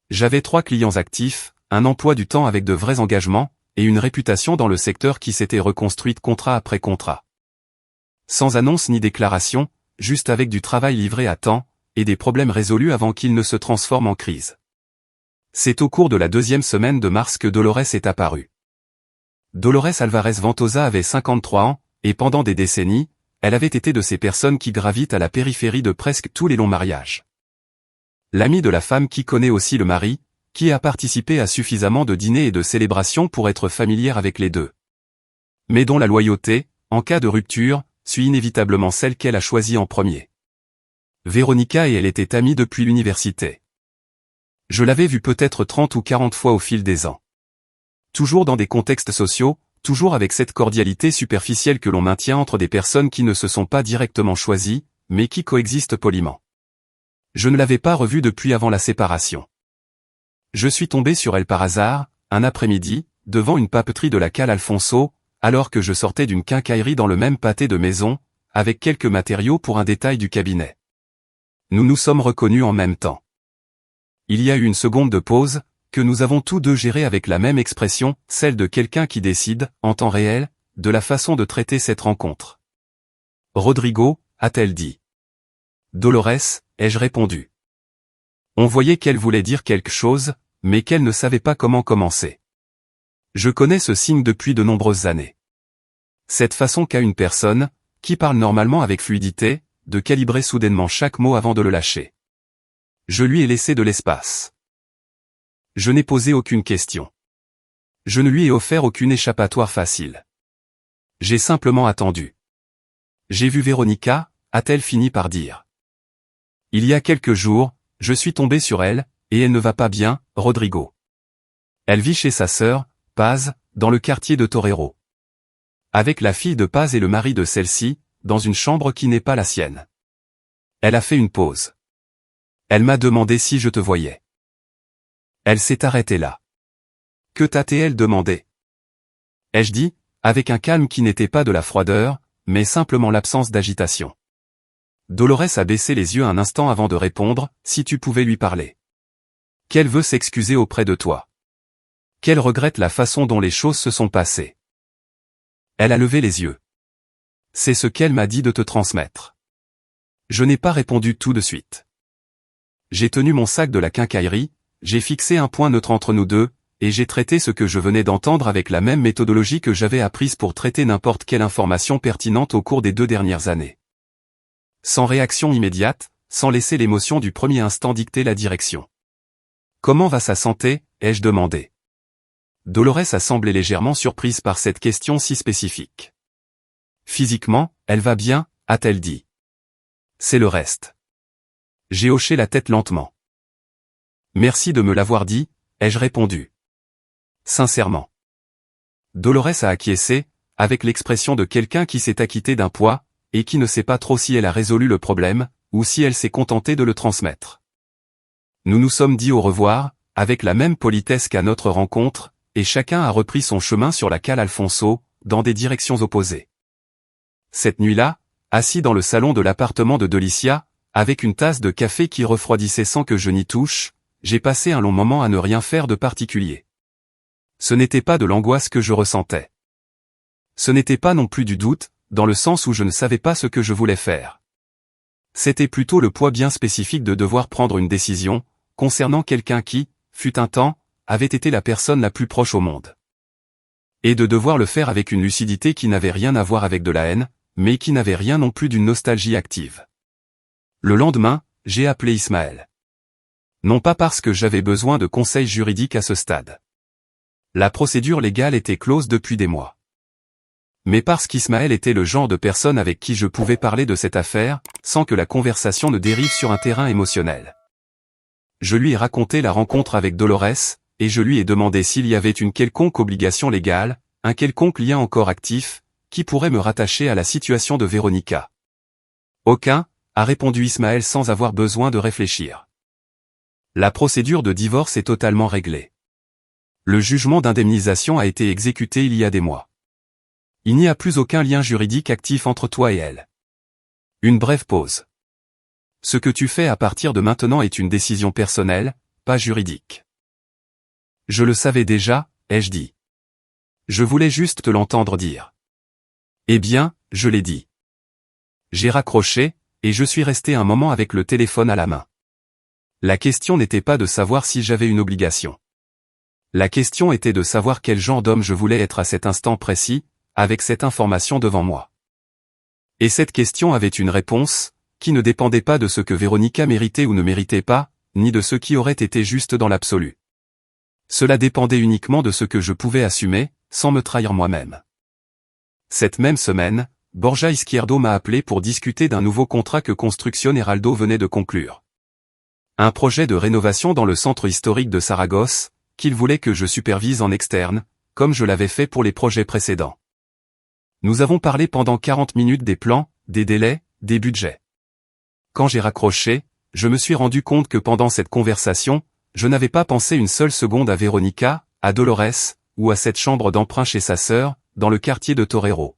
J'avais 3 clients actifs, un emploi du temps avec de vrais engagements, et une réputation dans le secteur qui s'était reconstruite contrat après contrat. Sans annonce ni déclaration, juste avec du travail livré à temps, et des problèmes résolus avant qu'ils ne se transforment en crise. C'est au cours de la 2e semaine de mars que Dolores est apparue. Dolores Alvarez Ventosa avait 53 ans, et pendant des décennies, elle avait été de ces personnes qui gravitent à la périphérie de presque tous les longs mariages. L'amie de la femme qui connaît aussi le mari, qui a participé à suffisamment de dîners et de célébrations pour être familière avec les deux. Mais dont la loyauté, en cas de rupture, suit inévitablement celle qu'elle a choisie en premier. Véronica et elle étaient amies depuis l'université. Je l'avais vue peut-être 30 ou 40 fois au fil des ans. Toujours dans des contextes sociaux, toujours avec cette cordialité superficielle que l'on maintient entre des personnes qui ne se sont pas directement choisies, mais qui coexistent poliment. Je ne l'avais pas revue depuis avant la séparation. Je suis tombé sur elle par hasard, un après-midi, devant une papeterie de la Cale Alfonso, alors que je sortais d'une quincaillerie dans le même pâté de maison, avec quelques matériaux pour un détail du cabinet. Nous nous sommes reconnus en même temps. Il y a eu une seconde de pause, que nous avons tous deux gérée avec la même expression, celle de quelqu'un qui décide, en temps réel, de la façon de traiter cette rencontre. Rodrigo, a-t-elle dit. Dolores, ai-je répondu. On voyait qu'elle voulait dire quelque chose, mais qu'elle ne savait pas comment commencer. Je connais ce signe depuis de nombreuses années. Cette façon qu'a une personne, qui parle normalement avec fluidité, de calibrer soudainement chaque mot avant de le lâcher. Je lui ai laissé de l'espace. Je n'ai posé aucune question. Je ne lui ai offert aucune échappatoire facile. J'ai simplement attendu. J'ai vu Véronica, a-t-elle fini par dire. Il y a quelques jours, je suis tombé sur elle, et elle ne va pas bien, Rodrigo. Elle vit chez sa sœur, Paz, dans le quartier de Torero. Avec la fille de Paz et le mari de celle-ci, dans une chambre qui n'est pas la sienne. Elle a fait une pause. Elle m'a demandé si je te voyais. Elle s'est arrêtée là. Que t'a-t-elle demandé? Ai-je dit, avec un calme qui n'était pas de la froideur, mais simplement l'absence d'agitation. Dolores a baissé les yeux un instant avant de répondre, si tu pouvais lui parler. Qu'elle veut s'excuser auprès de toi. Qu'elle regrette la façon dont les choses se sont passées. Elle a levé les yeux. C'est ce qu'elle m'a dit de te transmettre. Je n'ai pas répondu tout de suite. J'ai tenu mon sac de la quincaillerie, j'ai fixé un point neutre entre nous deux, et j'ai traité ce que je venais d'entendre avec la même méthodologie que j'avais apprise pour traiter n'importe quelle information pertinente au cours des 2 dernières années. Sans réaction immédiate, sans laisser l'émotion du premier instant dicter la direction. Comment va sa santé, ai-je demandé. Dolores a semblé légèrement surprise par cette question si spécifique. Physiquement, elle va bien, a-t-elle dit. C'est le reste. J'ai hoché la tête lentement. Merci de me l'avoir dit, ai-je répondu. Sincèrement. Dolores a acquiescé, avec l'expression de quelqu'un qui s'est acquitté d'un poids, et qui ne sait pas trop si elle a résolu le problème, ou si elle s'est contentée de le transmettre. Nous nous sommes dit au revoir, avec la même politesse qu'à notre rencontre, et chacun a repris son chemin sur la Cale Alfonso, dans des directions opposées. Cette nuit-là, assis dans le salon de l'appartement de Delicia, avec une tasse de café qui refroidissait sans que je n'y touche, j'ai passé un long moment à ne rien faire de particulier. Ce n'était pas de l'angoisse que je ressentais. Ce n'était pas non plus du doute, dans le sens où je ne savais pas ce que je voulais faire. C'était plutôt le poids bien spécifique de devoir prendre une décision, concernant quelqu'un qui, fut un temps, avait été la personne la plus proche au monde. Et de devoir le faire avec une lucidité qui n'avait rien à voir avec de la haine, mais qui n'avait rien non plus d'une nostalgie active. Le lendemain, j'ai appelé Ismaël. Non pas parce que j'avais besoin de conseils juridiques à ce stade. La procédure légale était close depuis des mois. Mais parce qu'Ismaël était le genre de personne avec qui je pouvais parler de cette affaire, sans que la conversation ne dérive sur un terrain émotionnel. Je lui ai raconté la rencontre avec Dolores, et je lui ai demandé s'il y avait une quelconque obligation légale, un quelconque lien encore actif, qui pourrait me rattacher à la situation de Véronica. Aucun, a répondu Ismaël sans avoir besoin de réfléchir. La procédure de divorce est totalement réglée. Le jugement d'indemnisation a été exécuté il y a des mois. Il n'y a plus aucun lien juridique actif entre toi et elle. Une brève pause. Ce que tu fais à partir de maintenant est une décision personnelle, pas juridique. Je le savais déjà, ai-je dit. Je voulais juste te l'entendre dire. Eh bien, je l'ai dit. J'ai raccroché, et je suis resté un moment avec le téléphone à la main. La question n'était pas de savoir si j'avais une obligation. La question était de savoir quel genre d'homme je voulais être à cet instant précis, avec cette information devant moi. Et cette question avait une réponse, qui ne dépendait pas de ce que Véronica méritait ou ne méritait pas, ni de ce qui aurait été juste dans l'absolu. Cela dépendait uniquement de ce que je pouvais assumer, sans me trahir moi-même. Cette même semaine, Borja Izquierdo m'a appelé pour discuter d'un nouveau contrat que Construcción Heraldo venait de conclure. Un projet de rénovation dans le centre historique de Saragosse, qu'il voulait que je supervise en externe, comme je l'avais fait pour les projets précédents. Nous avons parlé pendant 40 minutes des plans, des délais, des budgets. Quand j'ai raccroché, je me suis rendu compte que pendant cette conversation, je n'avais pas pensé une seule seconde à Véronica, à Dolores, ou à cette chambre d'emprunt chez sa sœur, dans le quartier de Torero.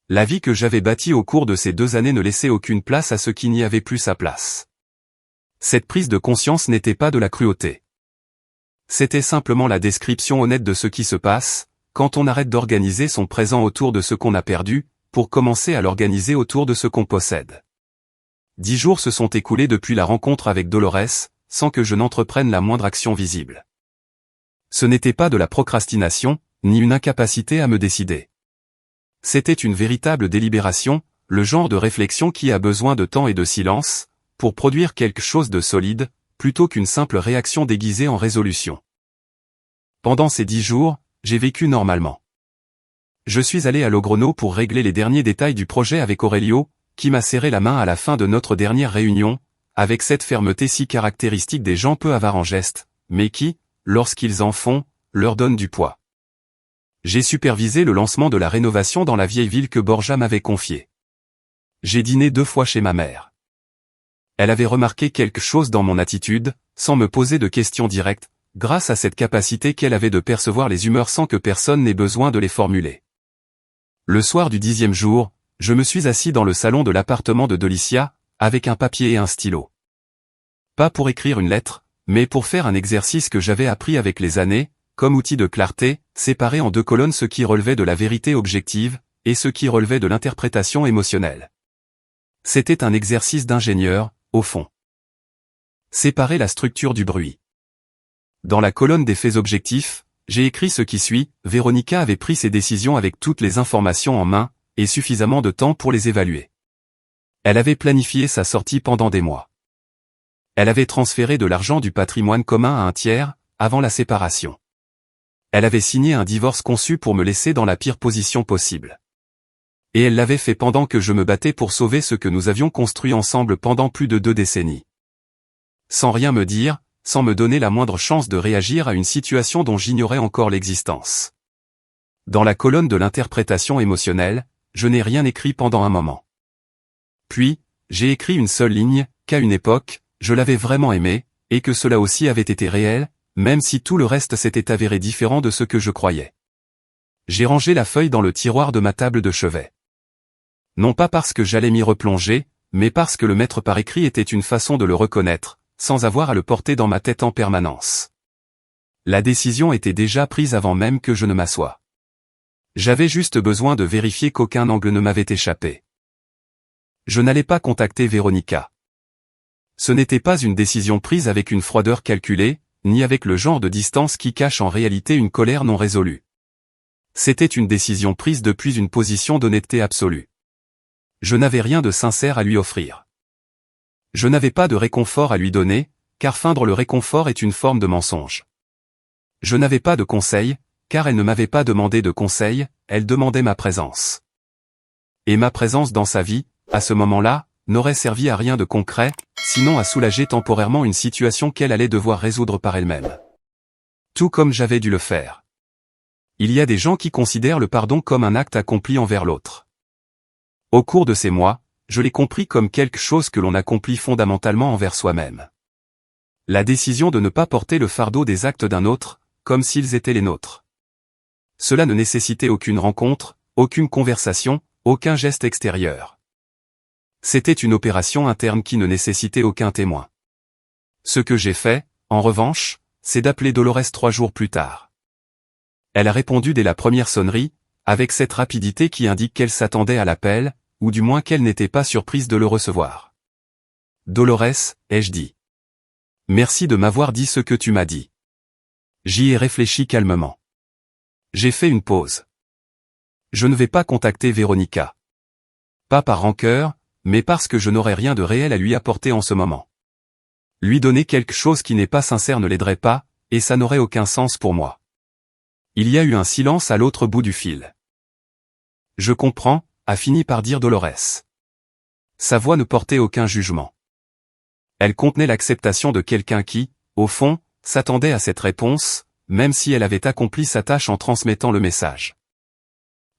La vie que j'avais bâtie au cours de ces 2 années ne laissait aucune place à ce qui n'y avait plus sa place. Cette prise de conscience n'était pas de la cruauté. C'était simplement la description honnête de ce qui se passe, quand on arrête d'organiser son présent autour de ce qu'on a perdu, pour commencer à l'organiser autour de ce qu'on possède. 10 jours se sont écoulés depuis la rencontre avec Dolores, sans que je n'entreprenne la moindre action visible. Ce n'était pas de la procrastination, ni une incapacité à me décider. C'était une véritable délibération, le genre de réflexion qui a besoin de temps et de silence, pour produire quelque chose de solide, plutôt qu'une simple réaction déguisée en résolution. Pendant ces 10 jours, j'ai vécu normalement. Je suis allé à Logroño pour régler les derniers détails du projet avec Aurelio, qui m'a serré la main à la fin de notre dernière réunion, avec cette fermeté si caractéristique des gens peu avares en gestes, mais qui, lorsqu'ils en font, leur donne du poids. J'ai supervisé le lancement de la rénovation dans la vieille ville que Borja m'avait confiée. J'ai dîné 2 fois chez ma mère. Elle avait remarqué quelque chose dans mon attitude, sans me poser de questions directes, grâce à cette capacité qu'elle avait de percevoir les humeurs sans que personne n'ait besoin de les formuler. Le soir du 10e jour, je me suis assis dans le salon de l'appartement de Delicia, avec un papier et un stylo. Pas pour écrire une lettre, mais pour faire un exercice que j'avais appris avec les années, comme outil de clarté, séparer en 2 colonnes ce qui relevait de la vérité objective, et ce qui relevait de l'interprétation émotionnelle. C'était un exercice d'ingénieur, au fond. Séparer la structure du bruit. Dans la colonne des faits objectifs, j'ai écrit ce qui suit: Véronica avait pris ses décisions avec toutes les informations en main, et suffisamment de temps pour les évaluer. Elle avait planifié sa sortie pendant des mois. Elle avait transféré de l'argent du patrimoine commun à un tiers, avant la séparation. Elle avait signé un divorce conçu pour me laisser dans la pire position possible. Et elle l'avait fait pendant que je me battais pour sauver ce que nous avions construit ensemble pendant plus de 2 décennies. Sans rien me dire, sans me donner la moindre chance de réagir à une situation dont j'ignorais encore l'existence. Dans la colonne de l'interprétation émotionnelle, je n'ai rien écrit pendant un moment. Puis, j'ai écrit une seule ligne, qu'à une époque, je l'avais vraiment aimé, et que cela aussi avait été réel, même si tout le reste s'était avéré différent de ce que je croyais. J'ai rangé la feuille dans le tiroir de ma table de chevet. Non pas parce que j'allais m'y replonger, mais parce que le mettre par écrit était une façon de le reconnaître, sans avoir à le porter dans ma tête en permanence. La décision était déjà prise avant même que je ne m'assoie. J'avais juste besoin de vérifier qu'aucun angle ne m'avait échappé. Je n'allais pas contacter Véronica. Ce n'était pas une décision prise avec une froideur calculée, ni avec le genre de distance qui cache en réalité une colère non résolue. C'était une décision prise depuis une position d'honnêteté absolue. Je n'avais rien de sincère à lui offrir. Je n'avais pas de réconfort à lui donner, car feindre le réconfort est une forme de mensonge. Je n'avais pas de conseils, car elle ne m'avait pas demandé de conseils, elle demandait ma présence. Et ma présence dans sa vie, à ce moment-là, n'aurait servi à rien de concret, sinon à soulager temporairement une situation qu'elle allait devoir résoudre par elle-même. Tout comme j'avais dû le faire. Il y a des gens qui considèrent le pardon comme un acte accompli envers l'autre. Au cours de ces mois, je l'ai compris comme quelque chose que l'on accomplit fondamentalement envers soi-même. La décision de ne pas porter le fardeau des actes d'un autre, comme s'ils étaient les nôtres. Cela ne nécessitait aucune rencontre, aucune conversation, aucun geste extérieur. C'était une opération interne qui ne nécessitait aucun témoin. Ce que j'ai fait, en revanche, c'est d'appeler Dolores 3 jours plus tard. Elle a répondu dès la première sonnerie, avec cette rapidité qui indique qu'elle s'attendait à l'appel, ou du moins qu'elle n'était pas surprise de le recevoir. Dolores, ai-je dit. Merci de m'avoir dit ce que tu m'as dit. J'y ai réfléchi calmement. J'ai fait une pause. Je ne vais pas contacter Véronica. Pas par rancœur, mais parce que je n'aurais rien de réel à lui apporter en ce moment. Lui donner quelque chose qui n'est pas sincère ne l'aiderait pas, et ça n'aurait aucun sens pour moi. Il y a eu un silence à l'autre bout du fil. Je comprends, a fini par dire Dolores. Sa voix ne portait aucun jugement. Elle contenait l'acceptation de quelqu'un qui, au fond, s'attendait à cette réponse, même si elle avait accompli sa tâche en transmettant le message.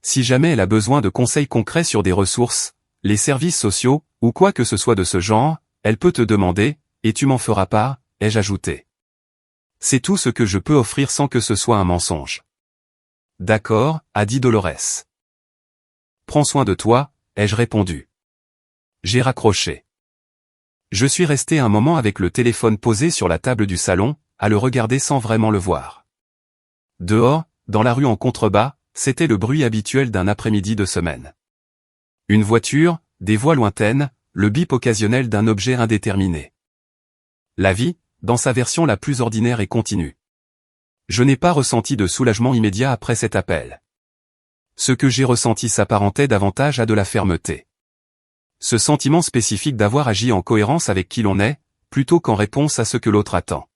Si jamais elle a besoin de conseils concrets sur des ressources, les services sociaux, ou quoi que ce soit de ce genre, elle peut te demander, et tu m'en feras part, ai-je ajouté. C'est tout ce que je peux offrir sans que ce soit un mensonge. D'accord, a dit Dolores. Prends soin de toi, ai-je répondu. J'ai raccroché. Je suis resté un moment avec le téléphone posé sur la table du salon, à le regarder sans vraiment le voir. Dehors, dans la rue en contrebas, c'était le bruit habituel d'un après-midi de semaine. Une voiture, des voix lointaines, le bip occasionnel d'un objet indéterminé. La vie, dans sa version la plus ordinaire et continue. Je n'ai pas ressenti de soulagement immédiat après cet appel. Ce que j'ai ressenti s'apparentait davantage à de la fermeté. Ce sentiment spécifique d'avoir agi en cohérence avec qui l'on est, plutôt qu'en réponse à ce que l'autre attend.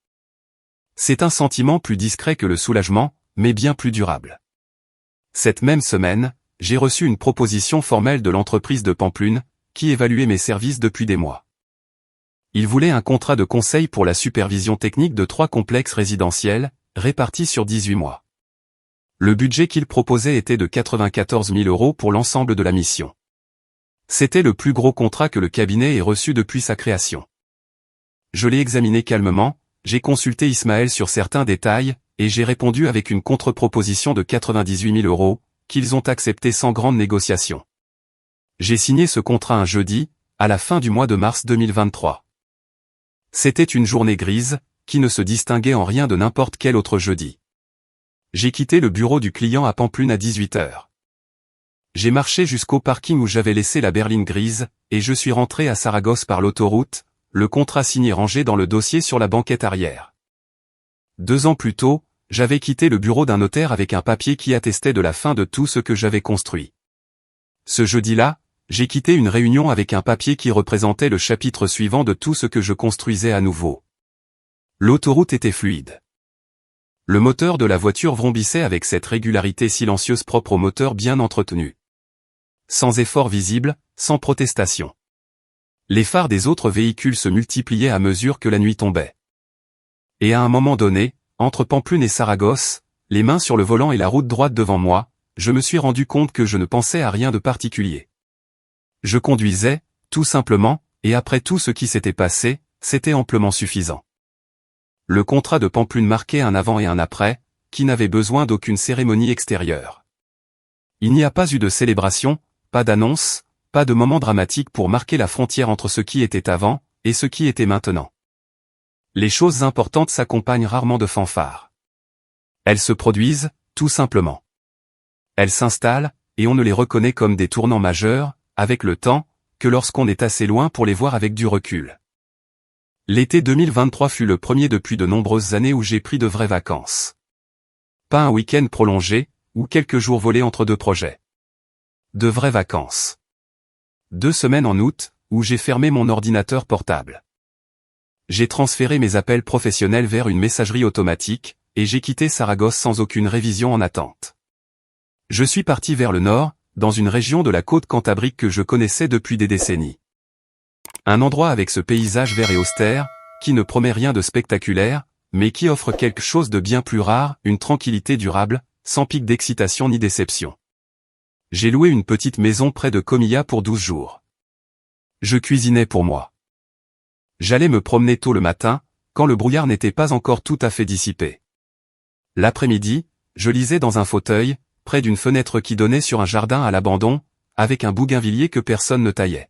C'est un sentiment plus discret que le soulagement, mais bien plus durable. Cette même semaine, j'ai reçu une proposition formelle de l'entreprise de Pampelune, qui évaluait mes services depuis des mois. Ils voulaient un contrat de conseil pour la supervision technique de 3 complexes résidentiels, répartis sur 18 mois. Le budget qu'ils proposaient était de 94 000 € pour l'ensemble de la mission. C'était le plus gros contrat que le cabinet ait reçu depuis sa création. Je l'ai examiné calmement, j'ai consulté Ismaël sur certains détails, et j'ai répondu avec une contre-proposition de 98 000 €, qu'ils ont accepté sans grande négociation. J'ai signé ce contrat un jeudi, à la fin du mois de mars 2023. C'était une journée grise, qui ne se distinguait en rien de n'importe quel autre jeudi. J'ai quitté le bureau du client à Pampelune à 18 h. J'ai marché jusqu'au parking où j'avais laissé la berline grise, et je suis rentré à Saragosse par l'autoroute, le contrat signé rangé dans le dossier sur la banquette arrière. 2 ans plus tôt, j'avais quitté le bureau d'un notaire avec un papier qui attestait de la fin de tout ce que j'avais construit. Ce jeudi-là, j'ai quitté une réunion avec un papier qui représentait le chapitre suivant de tout ce que je construisais à nouveau. L'autoroute était fluide. Le moteur de la voiture vrombissait avec cette régularité silencieuse propre au moteur bien entretenu. Sans effort visible, sans protestation. Les phares des autres véhicules se multipliaient à mesure que la nuit tombait. Et à un moment donné, entre Pampelune et Saragosse, les mains sur le volant et la route droite devant moi, je me suis rendu compte que je ne pensais à rien de particulier. Je conduisais, tout simplement, et après tout ce qui s'était passé, c'était amplement suffisant. Le contrat de Pampelune marquait un avant et un après, qui n'avait besoin d'aucune cérémonie extérieure. Il n'y a pas eu de célébration, pas d'annonce, pas de moment dramatique pour marquer la frontière entre ce qui était avant, et ce qui était maintenant. Les choses importantes s'accompagnent rarement de fanfares. Elles se produisent, tout simplement. Elles s'installent, et on ne les reconnaît comme des tournants majeurs, avec le temps, que lorsqu'on est assez loin pour les voir avec du recul. L'été 2023 fut le premier depuis de nombreuses années où j'ai pris de vraies vacances. Pas un week-end prolongé, ou quelques jours volés entre 2 projets. De vraies vacances. 2 semaines en août, où j'ai fermé mon ordinateur portable. J'ai transféré mes appels professionnels vers une messagerie automatique, et j'ai quitté Saragosse sans aucune révision en attente. Je suis parti vers le nord, dans une région de la côte cantabrique que je connaissais depuis des décennies. Un endroit avec ce paysage vert et austère, qui ne promet rien de spectaculaire, mais qui offre quelque chose de bien plus rare, une tranquillité durable, sans pic d'excitation ni déception. J'ai loué une petite maison près de Comilla pour 12 jours. Je cuisinais pour moi. J'allais me promener tôt le matin, quand le brouillard n'était pas encore tout à fait dissipé. L'après-midi, je lisais dans un fauteuil, près d'une fenêtre qui donnait sur un jardin à l'abandon, avec un bougainvillier que personne ne taillait.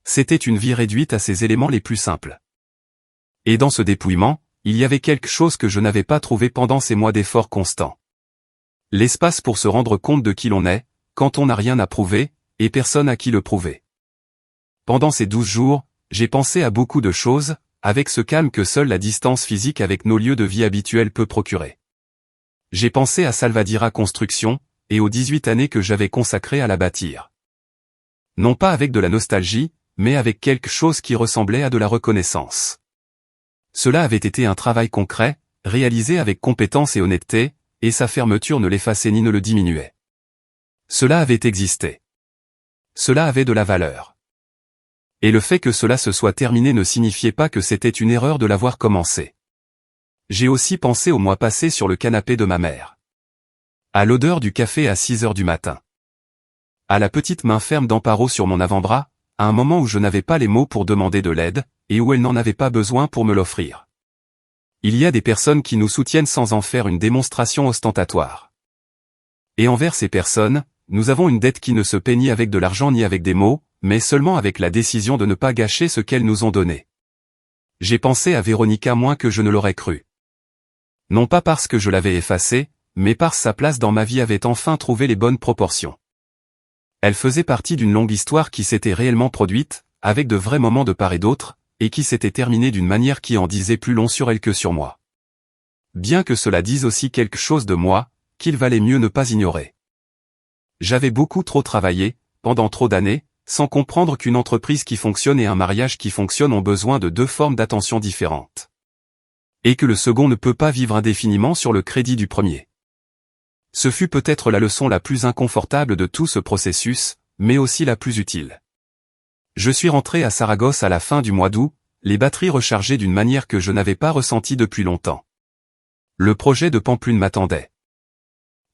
C'était une vie réduite à ses éléments les plus simples. Et dans ce dépouillement, il y avait quelque chose que je n'avais pas trouvé pendant ces mois d'efforts constants. L'espace pour se rendre compte de qui l'on est, quand on n'a rien à prouver, et personne à qui le prouver. Pendant ces 12 jours, j'ai pensé à beaucoup de choses, avec ce calme que seule la distance physique avec nos lieux de vie habituels peut procurer. J'ai pensé à Salvadira Construction, et aux 18 années que j'avais consacrées à la bâtir. Non pas avec de la nostalgie, mais avec quelque chose qui ressemblait à de la reconnaissance. Cela avait été un travail concret, réalisé avec compétence et honnêteté, et sa fermeture ne l'effaçait ni ne le diminuait. Cela avait existé. Cela avait de la valeur. Et le fait que cela se soit terminé ne signifiait pas que c'était une erreur de l'avoir commencé. J'ai aussi pensé au mois passé sur le canapé de ma mère. À l'odeur du café à 6 heures du matin. À la petite main ferme d'Amparo sur mon avant-bras, à un moment où je n'avais pas les mots pour demander de l'aide, et où elle n'en avait pas besoin pour me l'offrir. Il y a des personnes qui nous soutiennent sans en faire une démonstration ostentatoire. Et envers ces personnes, nous avons une dette qui ne se paie ni avec de l'argent ni avec des mots, mais seulement avec la décision de ne pas gâcher ce qu'elles nous ont donné. J'ai pensé à Véronica moins que je ne l'aurais cru. Non pas parce que je l'avais effacée, mais parce que sa place dans ma vie avait enfin trouvé les bonnes proportions. Elle faisait partie d'une longue histoire qui s'était réellement produite, avec de vrais moments de part et d'autre, et qui s'était terminée d'une manière qui en disait plus long sur elle que sur moi. Bien que cela dise aussi quelque chose de moi, qu'il valait mieux ne pas ignorer. J'avais beaucoup trop travaillé, pendant trop d'années, sans comprendre qu'une entreprise qui fonctionne et un mariage qui fonctionne ont besoin de 2 formes d'attention différentes. Et que le second ne peut pas vivre indéfiniment sur le crédit du premier. Ce fut peut-être la leçon la plus inconfortable de tout ce processus, mais aussi la plus utile. Je suis rentré à Saragosse à la fin du mois d'août, les batteries rechargées d'une manière que je n'avais pas ressentie depuis longtemps. Le projet de Pamplune m'attendait.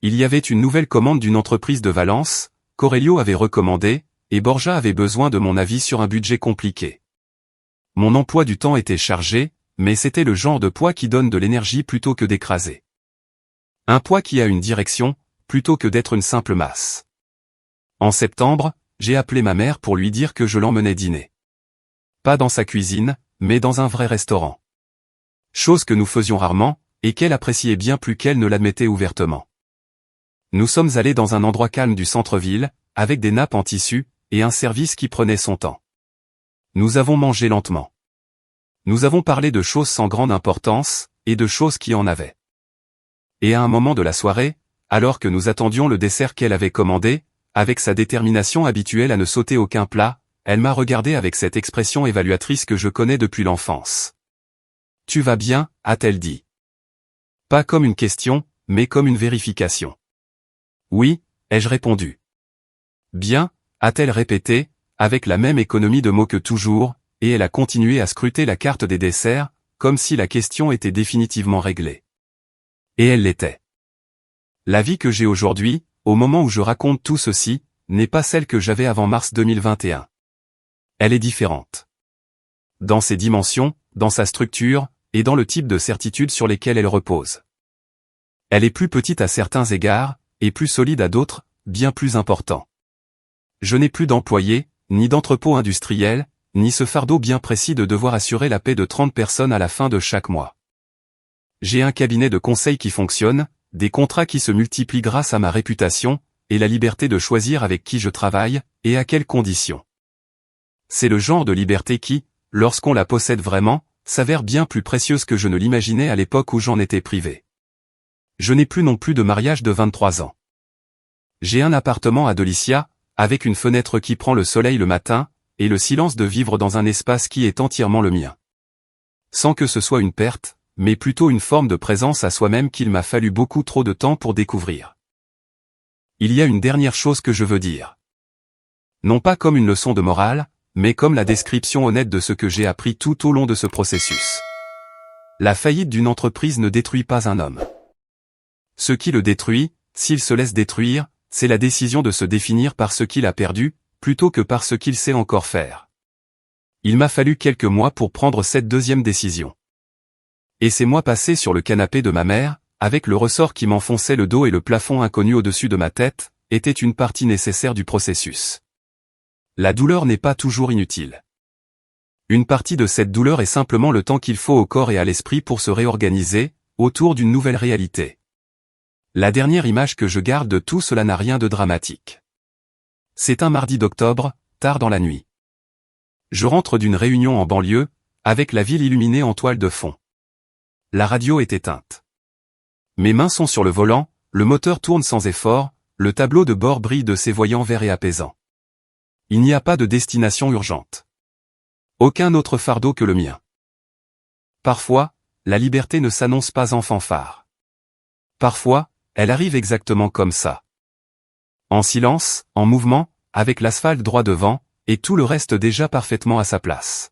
Il y avait une nouvelle commande d'une entreprise de Valence, qu'Aurelio avait recommandée, et Borja avait besoin de mon avis sur un budget compliqué. Mon emploi du temps était chargé, mais c'était le genre de poids qui donne de l'énergie plutôt que d'écraser. Un poids qui a une direction, plutôt que d'être une simple masse. En septembre, j'ai appelé ma mère pour lui dire que je l'emmenais dîner. Pas dans sa cuisine, mais dans un vrai restaurant. Chose que nous faisions rarement, et qu'elle appréciait bien plus qu'elle ne l'admettait ouvertement. Nous sommes allés dans un endroit calme du centre-ville, avec des nappes en tissu, et un service qui prenait son temps. Nous avons mangé lentement. Nous avons parlé de choses sans grande importance, et de choses qui en avaient. Et à un moment de la soirée, alors que nous attendions le dessert qu'elle avait commandé, avec sa détermination habituelle à ne sauter aucun plat, elle m'a regardé avec cette expression évaluatrice que je connais depuis l'enfance. « Tu vas bien ?» a-t-elle dit. Pas comme une question, mais comme une vérification. « Oui », ai-je répondu. « Bien », a-t-elle répété, avec la même économie de mots que toujours, et elle a continué à scruter la carte des desserts, comme si la question était définitivement réglée. Et elle l'était. La vie que j'ai aujourd'hui, au moment où je raconte tout ceci, n'est pas celle que j'avais avant mars 2021. Elle est différente. Dans ses dimensions, dans sa structure, et dans le type de certitudes sur lesquelles elle repose. Elle est plus petite à certains égards, et plus solide à d'autres, bien plus important. Je n'ai plus d'employés, ni d'entrepôt industriel, ni ce fardeau bien précis de devoir assurer la paix de 30 personnes à la fin de chaque mois. J'ai un cabinet de conseil qui fonctionne, des contrats qui se multiplient grâce à ma réputation, et la liberté de choisir avec qui je travaille, et à quelles conditions. C'est le genre de liberté qui, lorsqu'on la possède vraiment, s'avère bien plus précieuse que je ne l'imaginais à l'époque où j'en étais privé. Je n'ai plus non plus de mariage de 23 ans. J'ai un appartement à Delicia, avec une fenêtre qui prend le soleil le matin, et le silence de vivre dans un espace qui est entièrement le mien. Sans que ce soit une perte, mais plutôt une forme de présence à soi-même qu'il m'a fallu beaucoup trop de temps pour découvrir. Il y a une dernière chose que je veux dire. Non pas comme une leçon de morale, mais comme la description honnête de ce que j'ai appris tout au long de ce processus. La faillite d'une entreprise ne détruit pas un homme. Ce qui le détruit, s'il se laisse détruire, c'est la décision de se définir par ce qu'il a perdu, plutôt que par ce qu'il sait encore faire. Il m'a fallu quelques mois pour prendre cette deuxième décision. Et ces mois passés sur le canapé de ma mère, avec le ressort qui m'enfonçait le dos et le plafond inconnu au-dessus de ma tête, étaient une partie nécessaire du processus. La douleur n'est pas toujours inutile. Une partie de cette douleur est simplement le temps qu'il faut au corps et à l'esprit pour se réorganiser, autour d'une nouvelle réalité. La dernière image que je garde de tout cela n'a rien de dramatique. C'est un mardi d'octobre, tard dans la nuit. Je rentre d'une réunion en banlieue, avec la ville illuminée en toile de fond. La radio est éteinte. Mes mains sont sur le volant, le moteur tourne sans effort, le tableau de bord brille de ses voyants verts et apaisants. Il n'y a pas de destination urgente. Aucun autre fardeau que le mien. Parfois, la liberté ne s'annonce pas en fanfare. Parfois, elle arrive exactement comme ça. En silence, en mouvement, avec l'asphalte droit devant, et tout le reste déjà parfaitement à sa place.